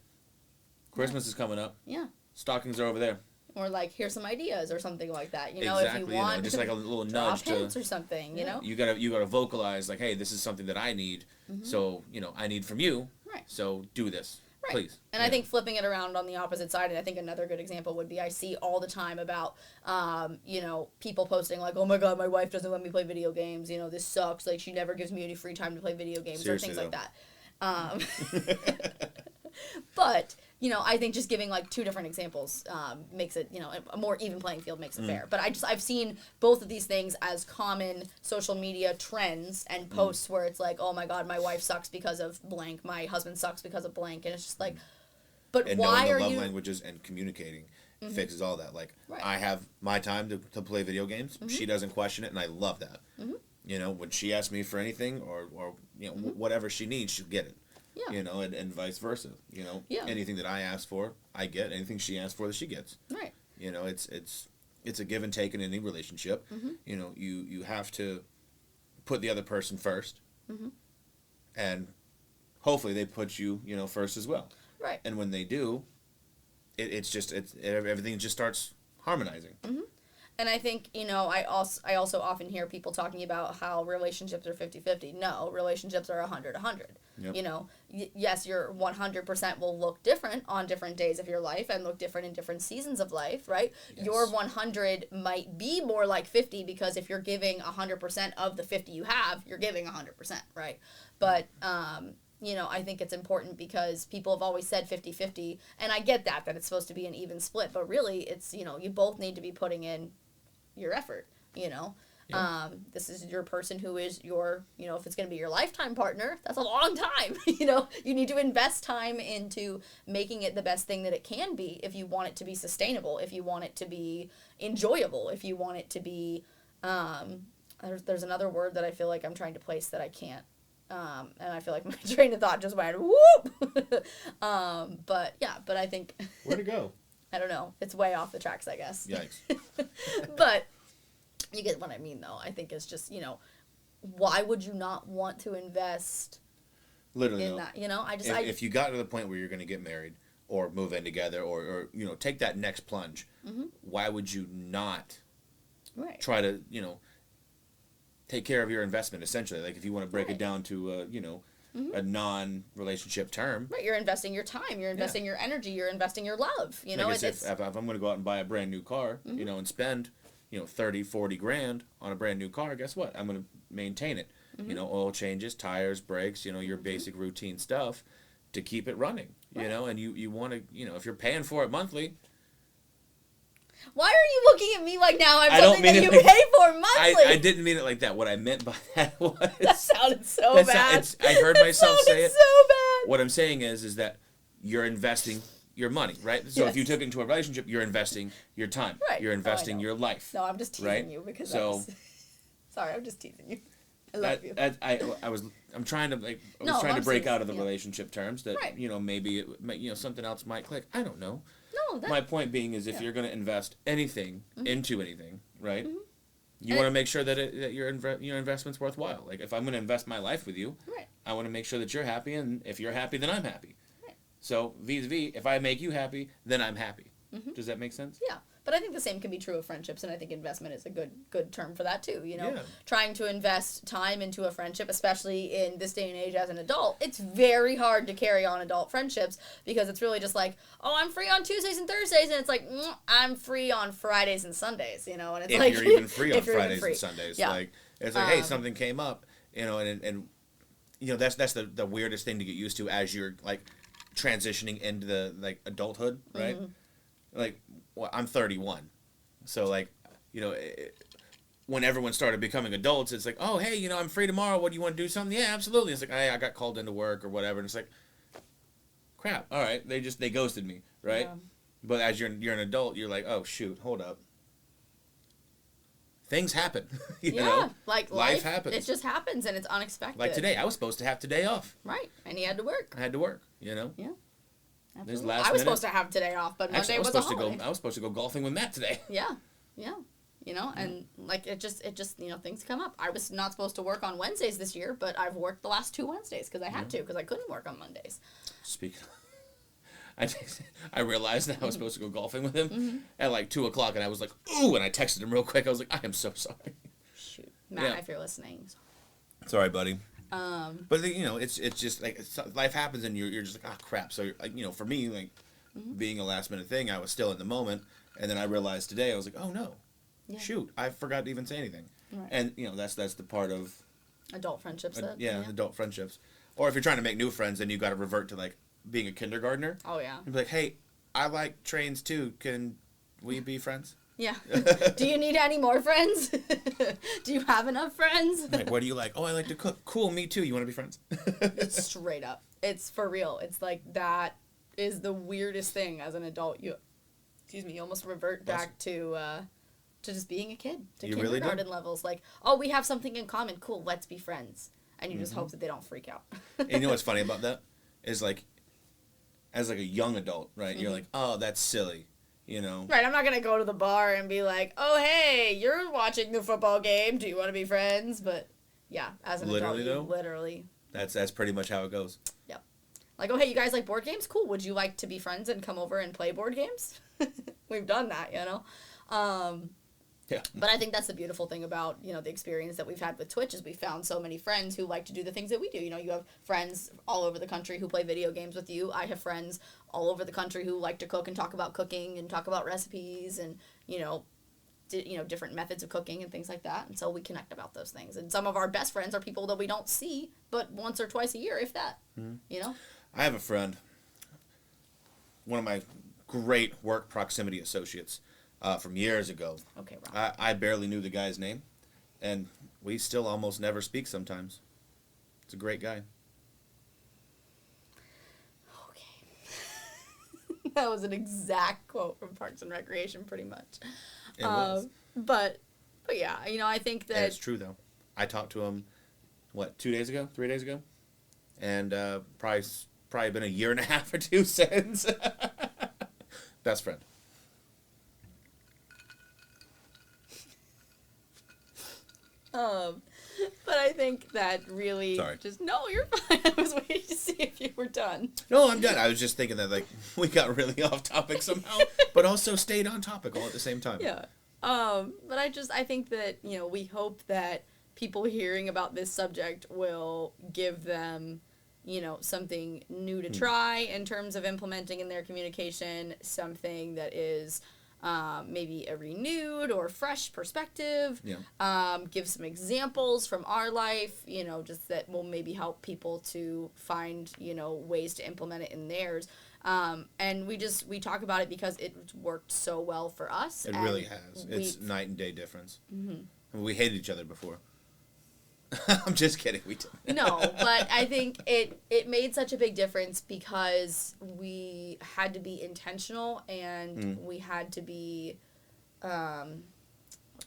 Christmas is coming up. Yeah. Stockings are over there. Or like, here's some ideas or something like that. You know, if you want, you know, just like a little nudge to or something. You know, you gotta vocalize like, hey, this is something that I need. So, you know, I need from you. Right. So do this. Right. Please. And I think flipping it around on the opposite side, and I think another good example would be, I see all the time about, you know, people posting like, oh my God, my wife doesn't let me play video games. You know, this sucks. Like, she never gives me any free time to play video games. Seriously, or things like that. But, you know, I think just giving like two different examples makes it, you know, a more even playing field makes it fair. But I've seen both of these things as common social media trends and posts where it's like, oh my God, my wife sucks because of blank, my husband sucks because of blank, and it's just like, but and why knowing are the love you languages and communicating fixes all that. Like, I have my time to play video games. She doesn't question it, and I love that. You know, when she asks me for anything or you know, whatever she needs, she'll get it. Yeah. You know, and vice versa. You know, anything that I ask for, I get. Anything she asks for, that she gets. Right. You know, it's a give and take in any relationship. You know, you have to put the other person first, and hopefully they put you, you know, first as well. Right. And when they do, everything just starts harmonizing. And I think, you know, I also often hear people talking about how relationships are 50-50. No, relationships are 100-100. Yep. You know, yes, your 100% will look different on different days of your life and look different in different seasons of life, right? Yes. Your 100 might be more like 50, because if you're giving 100% of the 50 you have, you're giving 100%, right? But, you know, I think it's important because people have always said 50-50, and I get that it's supposed to be an even split, but really it's, you know, you both need to be putting in your effort, you know. Yeah. This is your person who is your, you know, if it's going to be your lifetime partner, that's a long time. You know, you need to invest time into making it the best thing that it can be if you want it to be sustainable, if you want it to be enjoyable, if you want it to be, there's another word that I feel like I'm trying to place that I can't. And I feel like my train of thought just went whoop. But I think. Where'd it go? I don't know. It's way off the tracks, I guess. Yikes. But you get what I mean, though. I think it's just, you know, why would you not want to invest in that? You know, if you got to the point where you're going to get married or move in together or you know, take that next plunge, why would you not try to, you know, take care of your investment, essentially? Like, if you want to break it down to, you know, a non-relationship term. Right, you're investing your time, you're investing your energy, you're investing your love. You know, if I'm going to go out and buy a brand new car, you know, and spend, you know, 30, 40 grand on a brand new car, guess what? I'm going to maintain it. You know, oil changes, tires, brakes, you know, your basic routine stuff to keep it running, you know, and you want to, you know, if you're paying for it monthly. Why are you looking at me like now I'm something that you pay for monthly? I didn't mean it like that. What I meant by that was... That sounded so bad. I heard myself say it. So bad. What I'm saying is that you're investing your money, right? So if you took it into a relationship, you're investing your time. Right. You're investing your life. No, I'm just teasing right? you because so, sorry, I'm just teasing you. I love you. I'm trying to trying to break out of the relationship terms that maybe something else might click. I don't know. No, my point being is if you're going to invest anything into anything, right? You want to make sure that your investment's worthwhile. Like if I'm going to invest my life with you, I want to make sure that you're happy, and if you're happy, then I'm happy. Right. So vis-a-vis, if I make you happy, then I'm happy. Does that make sense? Yeah. But I think the same can be true of friendships, and I think investment is a good term for that too. Trying to invest time into a friendship, especially in this day and age as an adult, it's very hard to carry on adult friendships because it's really just like, oh, I'm free on Tuesdays and Thursdays, and it's like, I'm free on Fridays and Sundays, and it's if like you're even free on Fridays and Sundays, like it's like, hey, something came up, and that's the weirdest thing to get used to as you're like transitioning into the like adulthood, right? Like. Well, I'm 31, so like, when everyone started becoming adults, it's like, oh, hey, I'm free tomorrow. What do you want to do? Something? Yeah, absolutely. It's like, hey, I got called into work or whatever, and it's like, crap. All right, they ghosted me, right? Yeah. But as you're an adult, you're like, oh shoot, hold up. Things happen. you know? Like life happens. It just happens, and it's unexpected. Like today, I was supposed to have today off. Right, and he had to work. I had to work. Yeah. Absolutely. I was supposed to have today off, but Monday was a holiday. I was supposed to go golfing with Matt today. Yeah. And like it just things come up. I was not supposed to work on Wednesdays this year, but I've worked the last 2 Wednesdays because I had to because I couldn't work on Mondays. Speaking, I realized that I was supposed to go golfing with him at like 2:00, and I was like, ooh, and I texted him real quick. I was like, I am so sorry. Shoot, Matt, if you're listening. Sorry, buddy. But it's just like life happens, and you're just like, oh crap. So for me, like being a last minute thing, I was still in the moment, and then I realized today I was like, oh no, shoot, I forgot to even say anything. Right. And that's the part of adult friendships. Adult friendships. Or if you're trying to make new friends, then you got to revert to like being a kindergartner. Oh yeah. And be like, hey, I like trains too. Can we be friends? Yeah. Do you need any more friends? Do you have enough friends? Like, what do you like? Oh, I like to cook. Cool, me too. You want to be friends? It's straight up. It's for real. It's like that is the weirdest thing as an adult. You almost revert back to just being a kid, to you kindergarten really levels. Like, oh, we have something in common. Cool, let's be friends. And you just hope that they don't freak out. And you know what's funny about that? Is like, as like a young adult, right? You're like, oh, that's silly. Right, I'm not going to go to the bar and be like, oh, hey, you're watching the football game. Do you want to be friends? But, yeah, as an adult, literally. That's pretty much how it goes. Yep. Like, oh, hey, you guys like board games? Cool. Would you like to be friends and come over and play board games? We've done that, Yeah. But I think that's the beautiful thing about, the experience that we've had with Twitch is we found so many friends who like to do the things that we do. You have friends all over the country who play video games with you. I have friends all over the country who like to cook and talk about cooking and talk about recipes and, different methods of cooking and things like that. And so we connect about those things. And some of our best friends are people that we don't see but once or twice a year, if that, I have a friend, one of my great work proximity associates, from years ago. Okay, Rob. I barely knew the guy's name, and we still almost never speak sometimes. It's a great guy. Okay. That was an exact quote from Parks and Recreation, pretty much. It was. But yeah, I think that... And it's true, though. I talked to him, 3 days ago? And probably been a year and a half or 2 since. Best friend. But I think that really... Sorry. No, you're fine. I was waiting to see if you were done. No, I'm done. I was just thinking that, like, we got really off topic somehow, but also stayed on topic all at the same time. Yeah. But I think that, we hope that people hearing about this subject will give them, something new to try in terms of implementing in their communication, something that is... maybe a renewed or fresh perspective, give some examples from our life, just that will maybe help people to find, ways to implement it in theirs. And we talk about it because it's worked so well for us. It really has. It's night and day difference. Mm-hmm. We hated each other before. I'm just kidding. We didn't. No, but I think it made such a big difference because we had to be intentional and we had to be.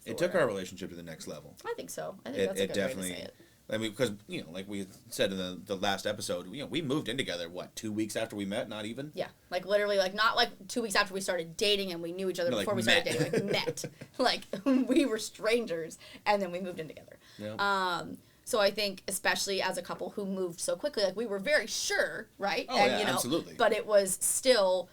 It took our relationship to the next level. I think so. I think that's a good way to say it. I mean, because, like we said in the last episode, we moved in together, 2 weeks after we met? Not even? Yeah. Like, literally, not 2 weeks after we started dating and we knew each other before we started dating. Like, met. Like, we were strangers, and then we moved in together. Yeah. So I think, especially as a couple who moved so quickly, like, we were very sure, right? Oh, and, absolutely. But it was still,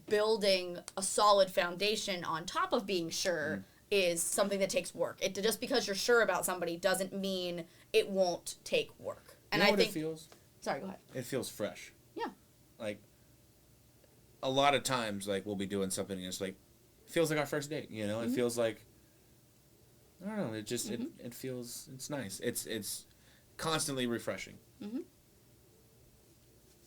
building a solid foundation on top of being sure is something that takes work. Just because you're sure about somebody doesn't mean it won't take work. And I think it feels. Sorry, go ahead. It feels fresh. Yeah. Like, a lot of times, we'll be doing something and it's it feels like our first date. It feels like, I don't know. It just it feels, it's nice. It's constantly refreshing. Mm-hmm.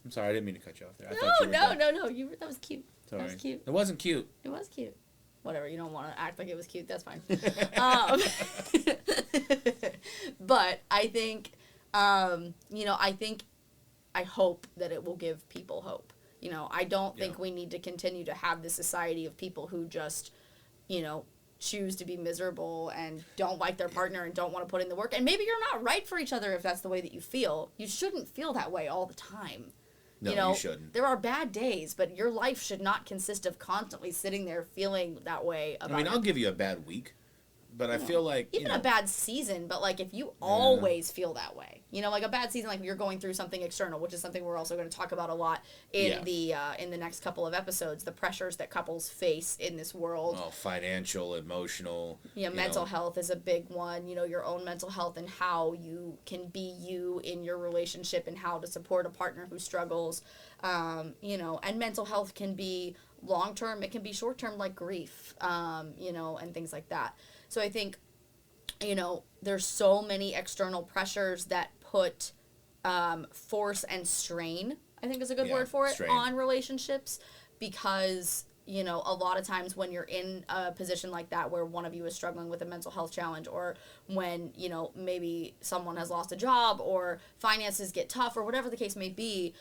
I'm sorry, I didn't mean to cut you off there. No. That was cute. Sorry. That was cute. It wasn't cute. It was cute. Whatever, you don't want to act like it was cute, that's fine. But I think, I hope that it will give people hope. I don't think we need to continue to have this society of people who just, choose to be miserable and don't like their partner and don't want to put in the work. And maybe you're not right for each other if that's the way that you feel. You shouldn't feel that way all the time. No, you shouldn't. There are bad days, but your life should not consist of constantly sitting there feeling that way about I'll give you a bad week, but I feel like... Even a bad season, but, if you always feel that way. A bad season, you're going through something external, which is something we're also going to talk about a lot in the next couple of episodes, the pressures that couples face in this world. Oh, financial, emotional... mental health is a big one. Your own mental health and how you can be you in your relationship and how to support a partner who struggles. And mental health can be long-term, it can be short-term, like grief, and things like that. So I think, there's so many external pressures that put force and strain, I think is a good word for it, on relationships because, a lot of times when you're in a position like that where one of you is struggling with a mental health challenge or when, maybe someone has lost a job or finances get tough or whatever the case may be,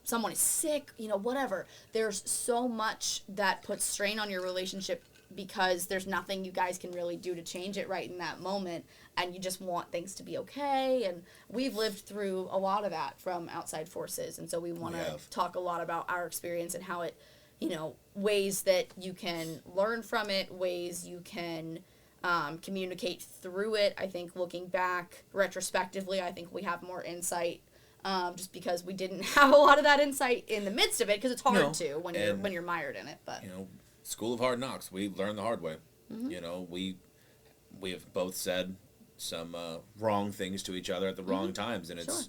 someone is sick, whatever. There's so much that puts strain on your relationship because there's nothing you guys can really do to change it right in that moment, and you just want things to be okay. And we've lived through a lot of that from outside forces, and so we want to talk a lot about our experience and how it, ways that you can learn from it, ways you can communicate through it. I think looking back retrospectively, I think we have more insight. Just because we didn't have a lot of that insight in the midst of it, because it's hard to when you're mired in it. But School of Hard Knocks, we learned the hard way. Mm-hmm. We have both said some wrong things to each other at the wrong times, and it's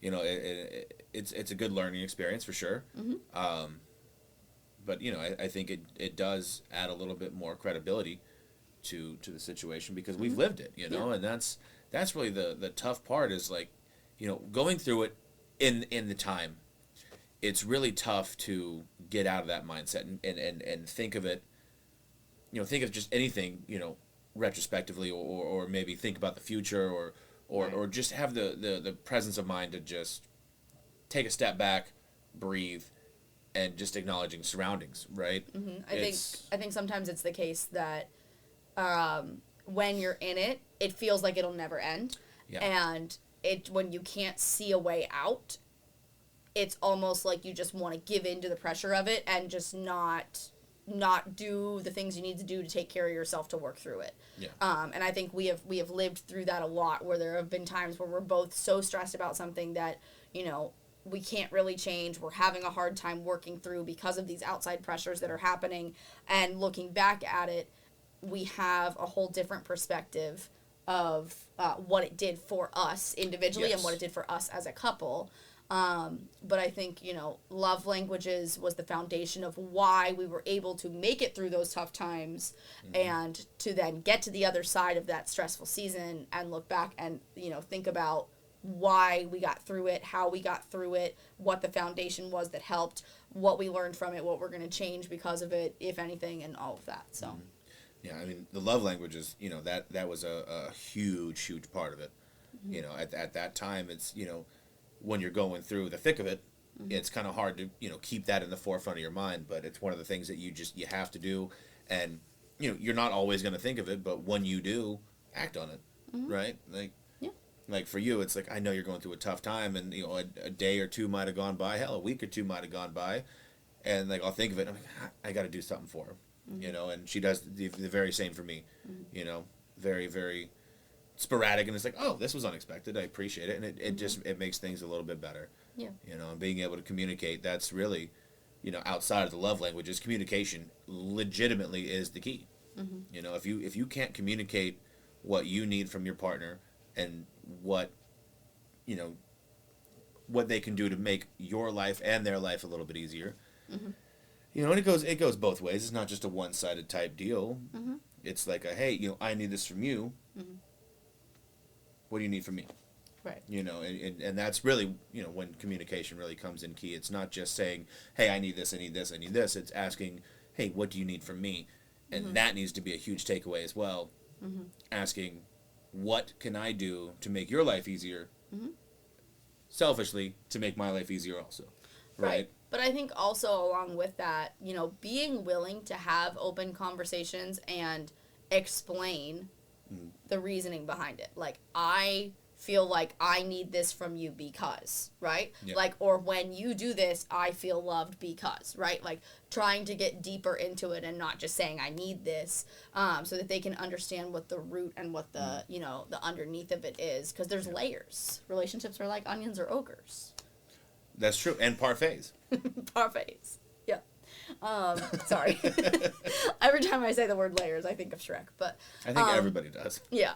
it's a good learning experience for sure. Mm-hmm. But I think it does add a little bit more credibility to the situation because we've lived it, and that's really the tough part is going through it in the time. It's really tough to get out of that mindset and think of it, think of just anything, retrospectively or maybe think about the future or just have the presence of mind to just take a step back, breathe, and just acknowledging surroundings, right? Mm-hmm. I think sometimes it's the case that when you're in it, it feels like it'll never end. Yeah. And when you can't see a way out, it's almost like you just want to give in to the pressure of it and just not do the things you need to do to take care of yourself to work through it. Yeah. And I think we have lived through that a lot, where there have been times where we're both so stressed about something that, we can't really change. We're having a hard time working through because of these outside pressures that are happening. And looking back at it, we have a whole different perspective of what it did for us individually and what it did for us as a couple. But I think, love languages was the foundation of why we were able to make it through those tough times and to then get to the other side of that stressful season and look back and, think about why we got through it, how we got through it, what the foundation was that helped, what we learned from it, what we're going to change because of it, if anything, and all of that. So. Yeah, I mean, the love languages, that was a huge part of it. You know, at that time, it's, you know, when you're going through the thick of it, it's kind of hard to, you know, keep that in the forefront of your mind. But it's one of the things that you have to do. And, you know, you're not always going to think of it, but when you do, act on it, right? Like for you, it's like, I know you're going through a tough time, and, you know, a day or two might have gone by, hell, a week or two might have gone by, and like I'll think of it, I'm like, I got to do something for her, you know, and she does the very same for me, you know, very, very sporadic, and it's like, oh, this was unexpected, I appreciate it, and it just, it makes things a little bit better, you know, and being able to communicate, that's really, you know, outside of the love languages, communication legitimately is the key. You know, if you can't communicate what you need from your partner, and what, you know, what they can do to make your life and their life a little bit easier, you know, and it goes both ways. It's not just a one-sided type deal. It's like a, hey, you know, I need this from you. What do you need from me? Right. You know, and that's really, you know, when communication really comes in key. It's not just saying, hey, I need this, I need this, I need this. It's asking, hey, what do you need from me? And that needs to be a huge takeaway as well. Asking, what can I do to make your life easier? Selfishly, to make my life easier also. Right? But I think also along with that, you know, being willing to have open conversations and explain the reasoning behind it. Like, I feel like I need this from you because, right? Yep. Like, or when you do this, I feel loved because, right? Like, trying to get deeper into it and not just saying I need this, so that they can understand what the root and what the, you know, the underneath of it is. Because there's layers. Relationships are like onions or ogres. That's true. And parfaits. Parfaits. Yeah. Sorry. Every time I say the word layers, I think of Shrek. But I think everybody does. Yeah.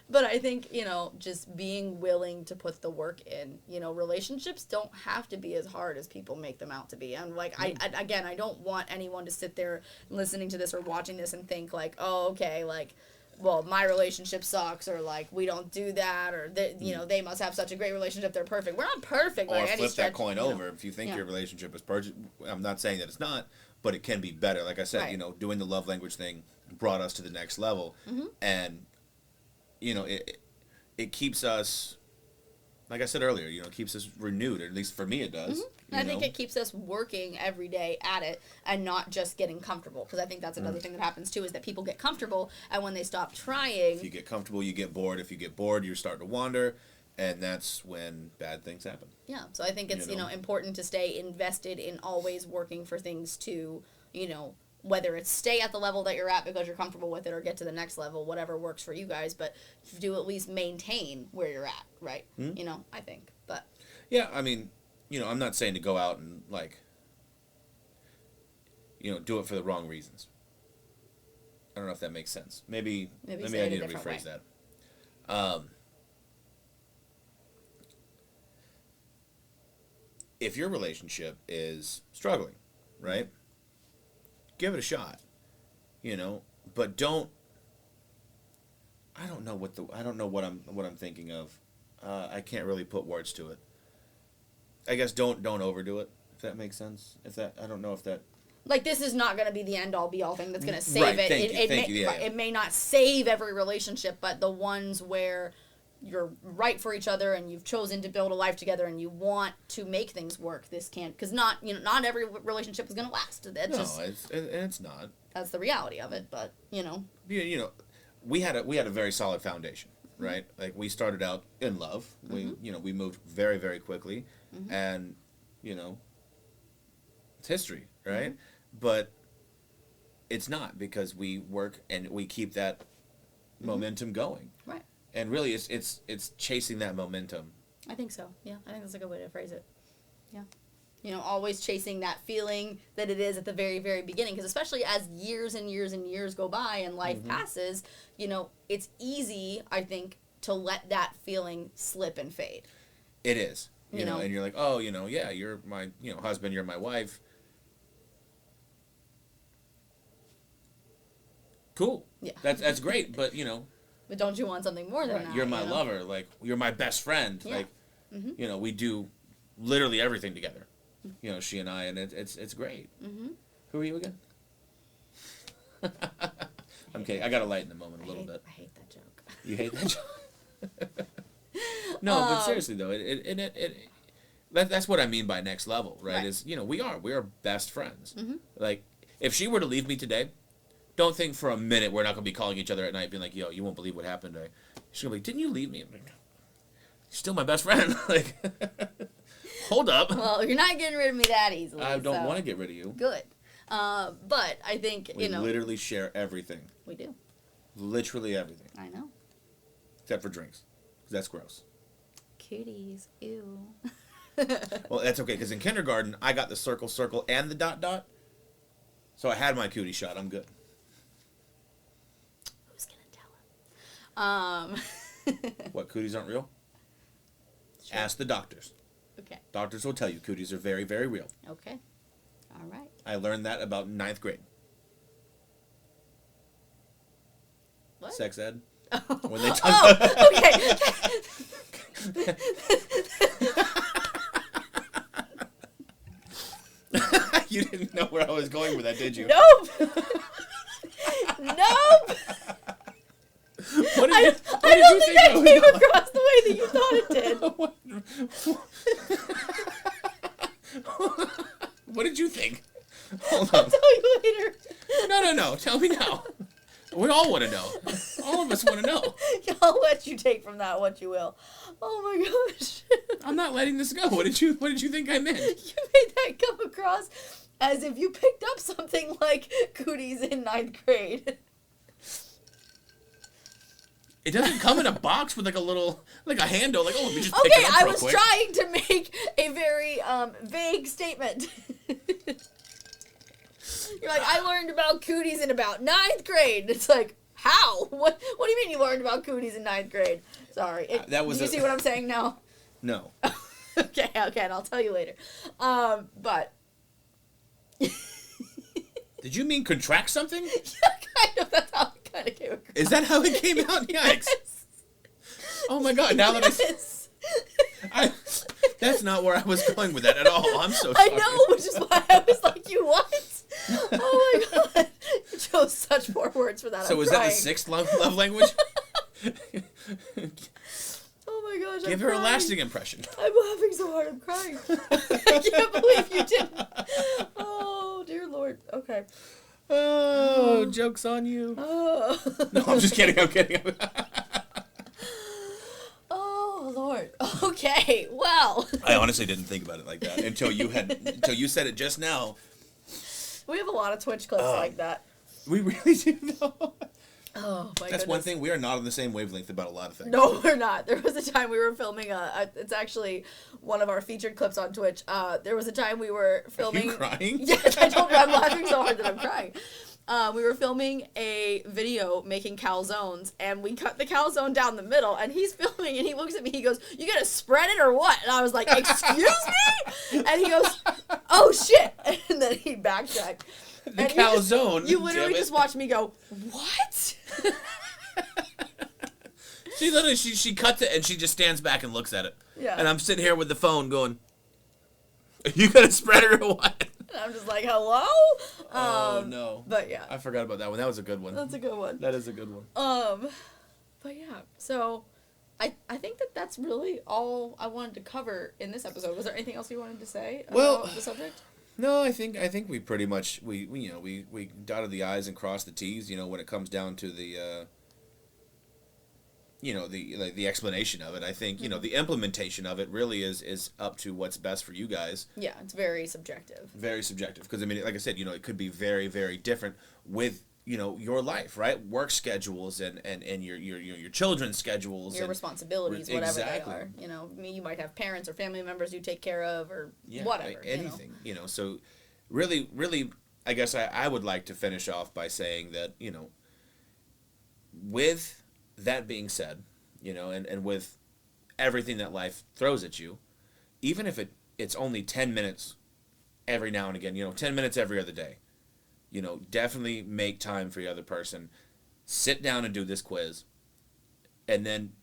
But I think, you know, just being willing to put the work in, you know, relationships don't have to be as hard as people make them out to be. And like, I don't want anyone to sit there listening to this or watching this and think like, oh, okay, like, well, my relationship sucks, or like, we don't do that, or you know, they must have such a great relationship, they're perfect. We're not perfect. Or like flip any stretch, that coin over. If you think your relationship is perfect, I'm not saying that it's not, but it can be better. Like I said, you know, doing the love language thing brought us to the next level, and you know, it keeps us, like I said earlier, you know, it keeps us renewed. At least for me, it does. I think it keeps us working every day at it and not just getting comfortable. Because I think that's another thing that happens too, is that people get comfortable, and when they stop trying, if you get comfortable, you get bored. If you get bored, you start to wander, and that's when bad things happen. Yeah, so I think it's, you know, important to stay invested in always working for things to, you know, whether it's stay at the level that you're at because you're comfortable with it, or get to the next level, whatever works for you guys, but do at least maintain where you're at, right? You know, I think. But yeah, I mean, you know, I'm not saying to go out and, like, you know, do it for the wrong reasons. I don't know if that makes sense. Maybe I need to rephrase that. If your relationship is struggling, right? Give it a shot, you know, but don't. I don't know what I'm thinking of. I can't really put words to it. I guess don't overdo it, if that makes sense. I don't know if that. Like, this is not going to be the end all be all thing that's going to save right, it. Thank you. It may not save every relationship, but the ones where you're right for each other and you've chosen to build a life together and you want to make things work, this can't, because not every relationship is going to last. It's not. That's the reality of it, but you know, we had a very solid foundation, right? Like, we started out in love. We moved very, very quickly, and you know, it's history, right? But it's not, because we work and we keep that momentum going, right? And really, it's chasing that momentum. I think so. Yeah, I think that's a good way to phrase it. Yeah. You know, always chasing that feeling that it is at the very, very beginning. Because especially as years and years and years go by and life passes, you know, it's easy, I think, to let that feeling slip and fade. It is. You know, and you're like, oh, you know, yeah, you're my, you know, husband, you're my wife. Cool. Yeah. That's great, but, you know. But don't you want something more than that? You're my lover. Like, you're my best friend. Yeah. Like, you know, we do literally everything together. You know, she and I, and it's great. Who are you again? I'm kidding. I got to lighten the moment a little bit. I hate that joke. You hate that joke? No, but seriously though, that's what I mean by next level, right? Is we are best friends. Mm-hmm. Like if she were to leave me today, don't think for a minute we're not gonna be calling each other at night, being like, "Yo, you won't believe what happened." She's gonna be like, "Didn't you leave me?" I'm like, "You're still my best friend." Like, hold up. Well, you're not getting rid of me that easily. I don't want to get rid of you. Good. But I think, we literally share everything. We do. Literally everything. I know. Except for drinks. Because that's gross. Cooties. Ew. Well, that's okay, because in kindergarten, I got the circle, and the dot. So I had my cootie shot. I'm good. Who's going to tell him? What, cooties aren't real? Sure. Ask the doctors. Okay. Doctors will tell you cooties are very, very real. Okay. All right. I learned that about 9th grade. What? Sex ed. Oh, When they talk okay. You didn't know where I was going with that, did you? Nope. Nope. I don't think that came across the way that you thought it did. What did you think? Hold I'll on. tell you later. No. Tell me now. We all want to know. All of us want to know. I'll let you take from that what you will. Oh my gosh. I'm not letting this go. What did you think I meant? You made that come across as if you picked up something like cooties in 9th grade. It doesn't come in a box with like a handle. Like, oh, let me just pick Okay, it up I real was quick. trying to make a very vague statement. You're like, I learned about cooties in about 9th grade. It's like, how? What do you mean you learned about cooties in 9th grade? Sorry. That was do you see what I'm saying now? No. Okay, and I'll tell you later. But... Did you mean contract something? kind of, that's how it kind of came across. Is that how it came out? Yikes. Yes. Oh my god, now that Yes. that's not where I was going with that at all. I'm so sorry. I know, which is why I was like, you what? Oh my god. You chose such poor words for that. So I'm was crying. that the 6th love language? Oh my gosh, Give I'm her a crying. lasting impression. I'm laughing so hard, I'm crying. I can't believe you didn't. Oh, dear Lord. Okay. Oh, joke's on you. Oh. No, I'm just kidding. I'm kidding. Oh, Lord. Okay, well. I honestly didn't think about it like that until you said it just now. We have a lot of Twitch clips like that. We really do though. Oh, my That's goodness. one thing, we are not on the same wavelength about a lot of things. No, we're not. There was a time we were filming it's actually one of our featured clips on Twitch. There was a time we were filming. Are you crying? Yes, I told you I'm laughing so hard that I'm crying. We were filming a video making calzones, and we cut the calzone down the middle, and he's filming, and he looks at me, he goes, "You gonna spread it or what?" And I was like, "Excuse me?" And he goes, "Oh shit!" And then he backtracked. The calzone. You literally damn it. just watched me go, "What?" She literally, she cuts it and she just stands back and looks at it. Yeah. And I'm sitting here with the phone going, "Are you gonna spread it or what?" And I'm just like, "Hello?" Oh no. But yeah. I forgot about that one. That was a good one. That's a good one. That is a good one. But yeah, so I think that's really all I wanted to cover in this episode. Was there anything else you wanted to say about the subject? No, I think we pretty much we dotted the I's and crossed the T's. When it comes down to the the explanation of it. I think the implementation of it really is up to what's best for you guys. Yeah, it's very subjective. Very subjective, because I mean, like I said, it could be very, very different with your life, right? Work schedules and your children's schedules, Your and responsibilities, whatever exactly. they are. You might have parents or family members you take care of, or yeah, whatever. anything. So really, I guess I would like to finish off by saying that with that being said, and with everything that life throws at you, even if it's only 10 minutes every now and again, 10 minutes every other day, definitely make time for the other person. Sit down and do this quiz. And then,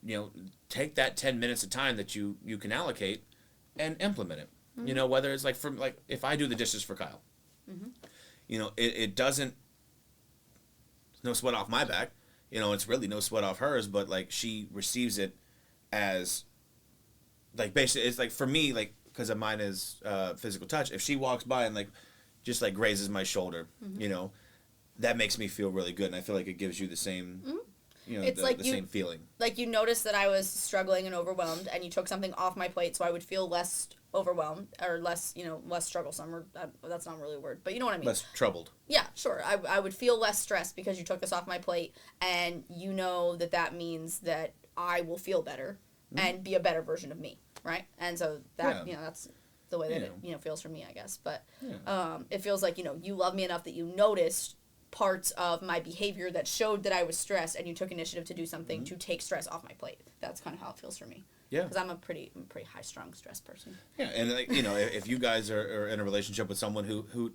take that 10 minutes of time that you can allocate and implement it. Mm-hmm. Whether it's like if I do the dishes for Kyle, mm-hmm. It doesn't, no sweat off my back. It's really no sweat off hers, but like she receives it as like basically it's like for me like because mine is physical touch. If she walks by and like just like grazes my shoulder, you know, that makes me feel really good, and I feel like it gives you the same, you know, it's the same feeling. Like you noticed that I was struggling and overwhelmed, and you took something off my plate, so I would feel less overwhelmed or less, you know, less strugglesome. Or that's not really a word, but you know what I mean. Less troubled. Yeah, sure. I would feel less stressed because you took this off my plate, and you know that means that I will feel better and be a better version of me, right? And so that you know that's the way that it you know feels for me, I guess. But it feels like, you know, you love me enough that you noticed parts of my behavior that showed that I was stressed, and you took initiative to do something to take stress off my plate. That's kind of how it feels for me. Yeah. Because I'm a pretty high-strung stress person. Yeah, and like, you know, if you guys are in a relationship with someone who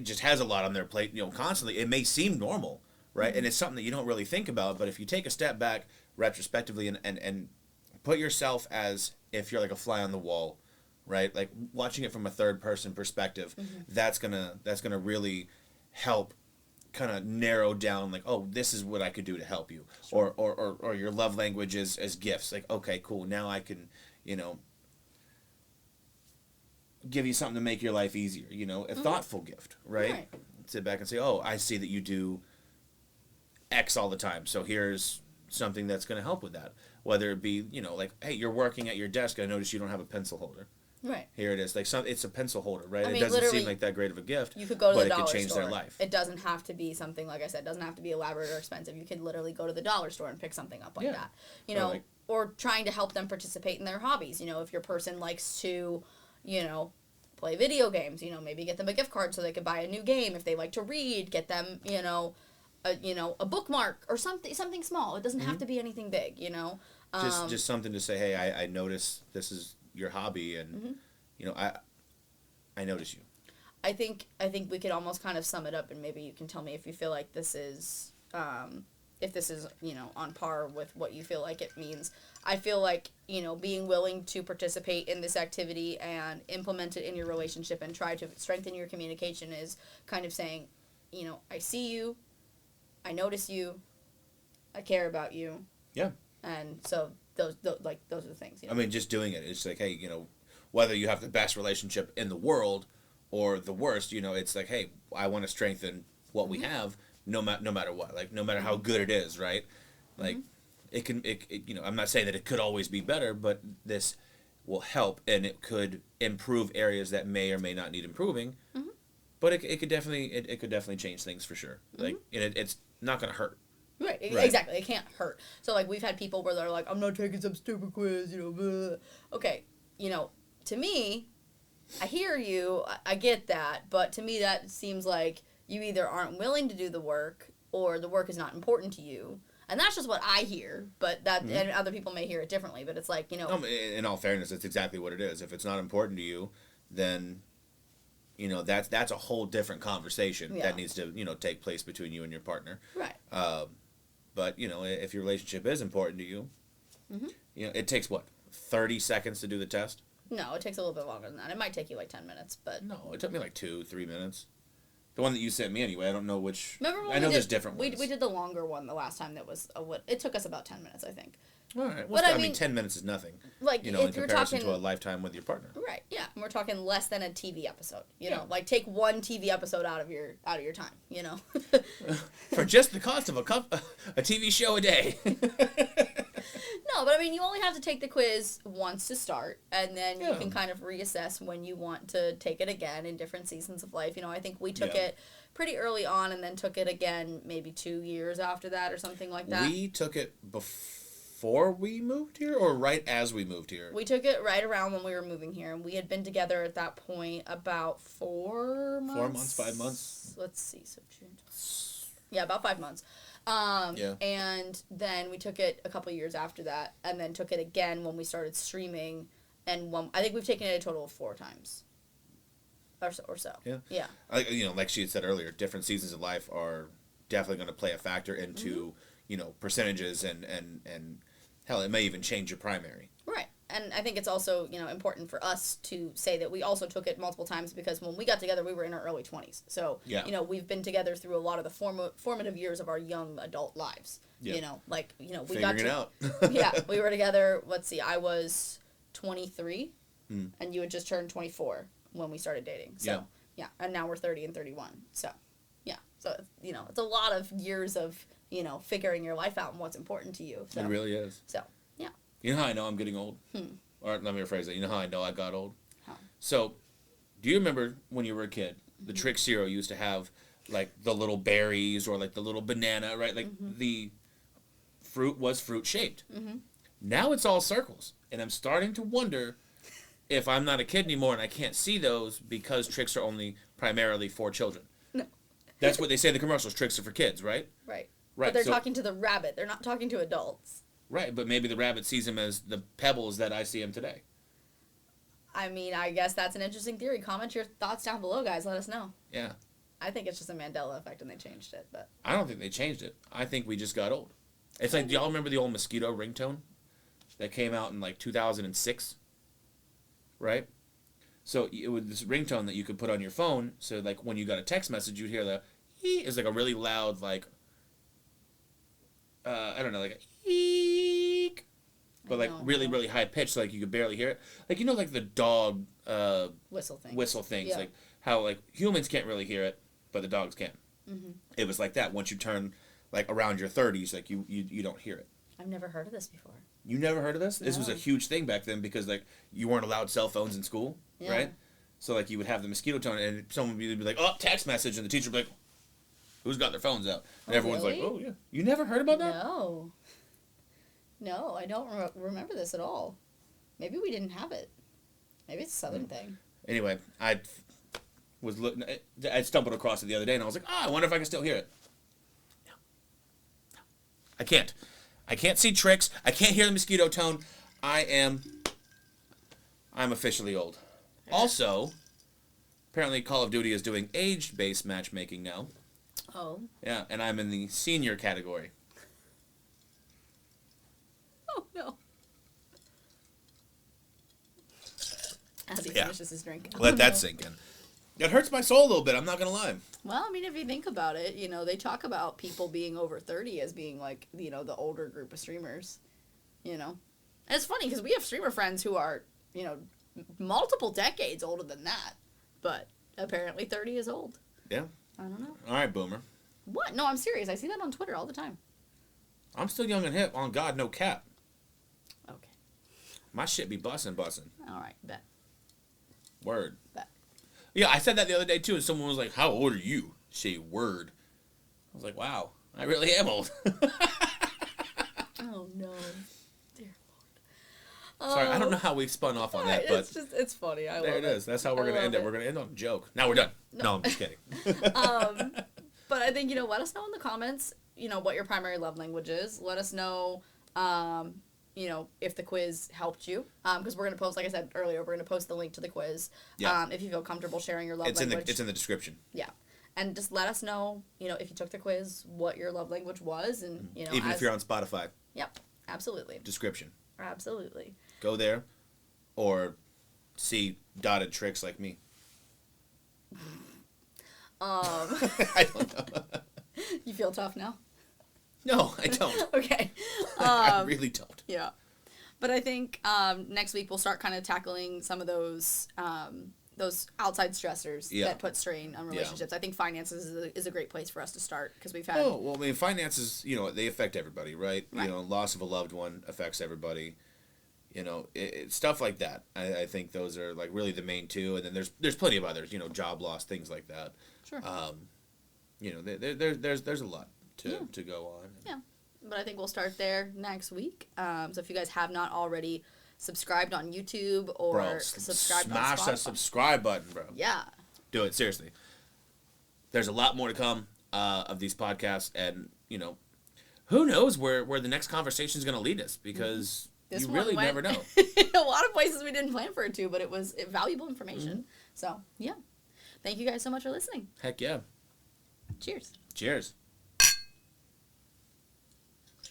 just has a lot on their plate, you know, constantly, it may seem normal, right? And it's something that you don't really think about, but if you take a step back retrospectively and put yourself as if you're like a fly on the wall, right? Like watching it from a third-person perspective, that's gonna really help kind of narrow down like, oh, this is what I could do to help you. Sure. Or your love language is as gifts. Like, okay, cool, now I can, you know, give you something to make your life easier, you know, a thoughtful gift, right? Sit back and say, oh, I see that you do X all the time, so here's something that's going to help with that. Whether it be, you know, like, hey, you're working at your desk, I notice you don't have a pencil holder. Right. Here it is. Like it's a pencil holder, right? I mean, it doesn't seem like that great of a gift. You could go to the dollar store. But it could change their life. It doesn't have to be something, like I said, it doesn't have to be elaborate or expensive. You could literally go to the dollar store and pick something up like that. You know, or trying to help them participate in their hobbies. You know, if your person likes to, you know, play video games, you know, maybe get them a gift card so they could buy a new game. If they like to read, get them, you know, a bookmark or something small. It doesn't have to be anything big, you know. Just something to say, hey, I notice this is your hobby, and you know, I notice you. I think we could almost kind of sum it up, and maybe you can tell me if you feel like this is you know, on par with what you feel like it means. I feel like, you know, being willing to participate in this activity and implement it in your relationship and try to strengthen your communication is kind of saying, you know, I see you, I notice you, I care about you. Yeah. And so those are the things. You know? I mean, just doing it. It's like, hey, you know, whether you have the best relationship in the world or the worst, you know, it's like, hey, I want to strengthen what we have, no matter what. Like, no matter how good it is, right? Like, it you know, I'm not saying that it could always be better, but this will help, and it could improve areas that may or may not need improving. But it could definitely change things for sure. Like, and it's not going to hurt. Right, exactly. It can't hurt. So, like, we've had people where they're like, I'm not taking some stupid quiz, you know, blah. Okay, you know, to me, I hear you, I get that, but to me that seems like you either aren't willing to do the work or the work is not important to you. And that's just what I hear, but that and other people may hear it differently, but it's like, you know. In all fairness, it's exactly what it is. If it's not important to you, then, you know, that's a whole different conversation that needs to, you know, take place between you and your partner. Right. But, you know, if your relationship is important to you, you know, it takes, what, 30 seconds to do the test? No, it takes a little bit longer than that. It might take you like 10 minutes, but... No, it took me like 2-3 minutes. The one that you sent me anyway, I don't know which... Remember when I know there's different ones. We did the longer one the last time that was... it took us about 10 minutes, I think. All right. Well, I mean, 10 minutes is nothing. Like, you know, in comparison to a lifetime with your partner. Right, yeah. And we're talking less than a TV episode, you know? Like, take one TV episode out of your time, you know? For just the cost of a TV show a day. No, but I mean, you only have to take the quiz once to start, and then you can kind of reassess when you want to take it again in different seasons of life. You know, I think we took it pretty early on and then took it again maybe 2 years after that or something like that. We took it before we moved here or right as we moved here? We took it right around when we were moving here, and we had been together at that point about 4 months. 4 months, 5 months? Let's see, so June. Yeah, about 5 months. And then we took it a couple years after that, and then took it again when we started streaming, and I think we've taken it a total of 4 times. Or so. Yeah. You know, like she had said earlier, different seasons of life are definitely going to play a factor into, you know, percentages and hell, it may even change your primary. Right. and I think it's also, important for us to say that we also took it multiple times because when we got together, we were in our early 20s. So, we've been together through a lot of the formative years of our young adult lives. Yeah. We figuring got it out. Yeah, we were together, let's see, I was 23, and you had just turned 24 when we started dating. So, and now we're 30 and 31. So, so, it's a lot of years of, figuring your life out and what's important to you. So, it really is. So, yeah. You know how I know I'm getting old? Or let me rephrase that. You know how I know I got old? How? So, do you remember when you were a kid, the Trick Zero used to have, like, the little berries or, like, the little banana, right? Like, the fruit was fruit-shaped. Now it's all circles. And I'm starting to wonder if I'm not a kid anymore and I can't see those because tricks are only primarily for children. No. That's what they say in the commercials. Tricks are for kids, right? Right. Right. But they're talking to the rabbit. They're not talking to adults. Right, but maybe the rabbit sees him as the pebbles that I see him today. I mean, I guess that's an interesting theory. Comment your thoughts down below, guys. Let us know. Yeah. I think it's just a Mandela effect and they changed it, but... I don't think they changed it. I think we just got old. It's like, do y'all remember the old mosquito ringtone that came out in, like, 2006? Right? So it was this ringtone that you could put on your phone, so, like, when you got a text message, you'd hear the... It's like a really loud, like... I don't know, like a eek, but like really, really high pitched, so like you could barely hear it. Like, like the dog whistle things. Yeah. Like how like humans can't really hear it, but the dogs can. It was like that. Once you turn like around your 30s, like you don't hear it. I've never heard of this before. You never heard of this? No. This was a huge thing back then because like you weren't allowed cell phones in school, right? So like you would have the mosquito tone, and someone would be like, "Oh, text message," and the teacher would be like, "Who's got their phones out?" And everyone's really? like, "Oh, yeah." You never heard about that? No, I don't remember this at all. Maybe we didn't have it. Maybe it's a Southern thing. Anyway, I was looking. I stumbled across it the other day, and I was like, I wonder if I can still hear it. No. I can't. I can't see tricks. I can't hear the mosquito tone. I'm officially old. Yeah. Also, apparently Call of Duty is doing age-based matchmaking now. Oh. Yeah, and I'm in the senior category. Oh, no. As he finishes his drink. Let that sink in. It hurts my soul a little bit, I'm not going to lie. Well, I mean, if you think about it, they talk about people being over 30 as being, like, the older group of streamers, And it's funny, because we have streamer friends who are, multiple decades older than that. But apparently 30 is old. Yeah. I don't know. All right, boomer. What? No, I'm serious. I see that on Twitter all the time. I'm still young and hip. On God, no cap. Okay. My shit be bussin'. All right, bet. Word. Bet. Yeah, I said that the other day, too, and someone was like, how old are you? Say word. I was like, wow, I really am old. Oh, no. Dear Lord. Sorry, I don't know how we spun off on that, but... It's funny. I love it. There it is. That's how we're going to end it. We're going to end on a joke. Now we're done. No, I'm just kidding. But I think, let us know in the comments, what your primary love language is. Let us know, if the quiz helped you. Because we're going to post, like I said earlier, we're going to post the link to the quiz. Yeah. If you feel comfortable sharing your love language. It's in the description. Yeah. And just let us know, if you took the quiz, what your love language was. And, Even if you're on Spotify. Yep. Absolutely. Description. Absolutely. Go there or see dotted tricks like me. I don't know. You feel tough now? No, I don't. Okay. I really don't. Yeah. But I think next week we'll start kind of tackling some of those outside stressors that put strain on relationships. I think finances is a great place for us to start because we've had... Oh, well, I mean, finances, they affect everybody, right? Loss of a loved one affects everybody. Stuff like that. I think those are, like, really the main two. And then there's plenty of others, job loss, things like that. Sure. There's a lot to go on. Yeah. But I think we'll start there next week. So if you guys have not already subscribed on YouTube or subscribed on Spotify. Smash that subscribe button, bro. Yeah. Do it, seriously. There's a lot more to come of these podcasts, and, who knows where the next conversation is going to lead us, because you really never know. A lot of places we didn't plan for it to, but it was valuable information. Mm-hmm. So, yeah. Thank you guys so much for listening. Heck yeah. Cheers. Cheers.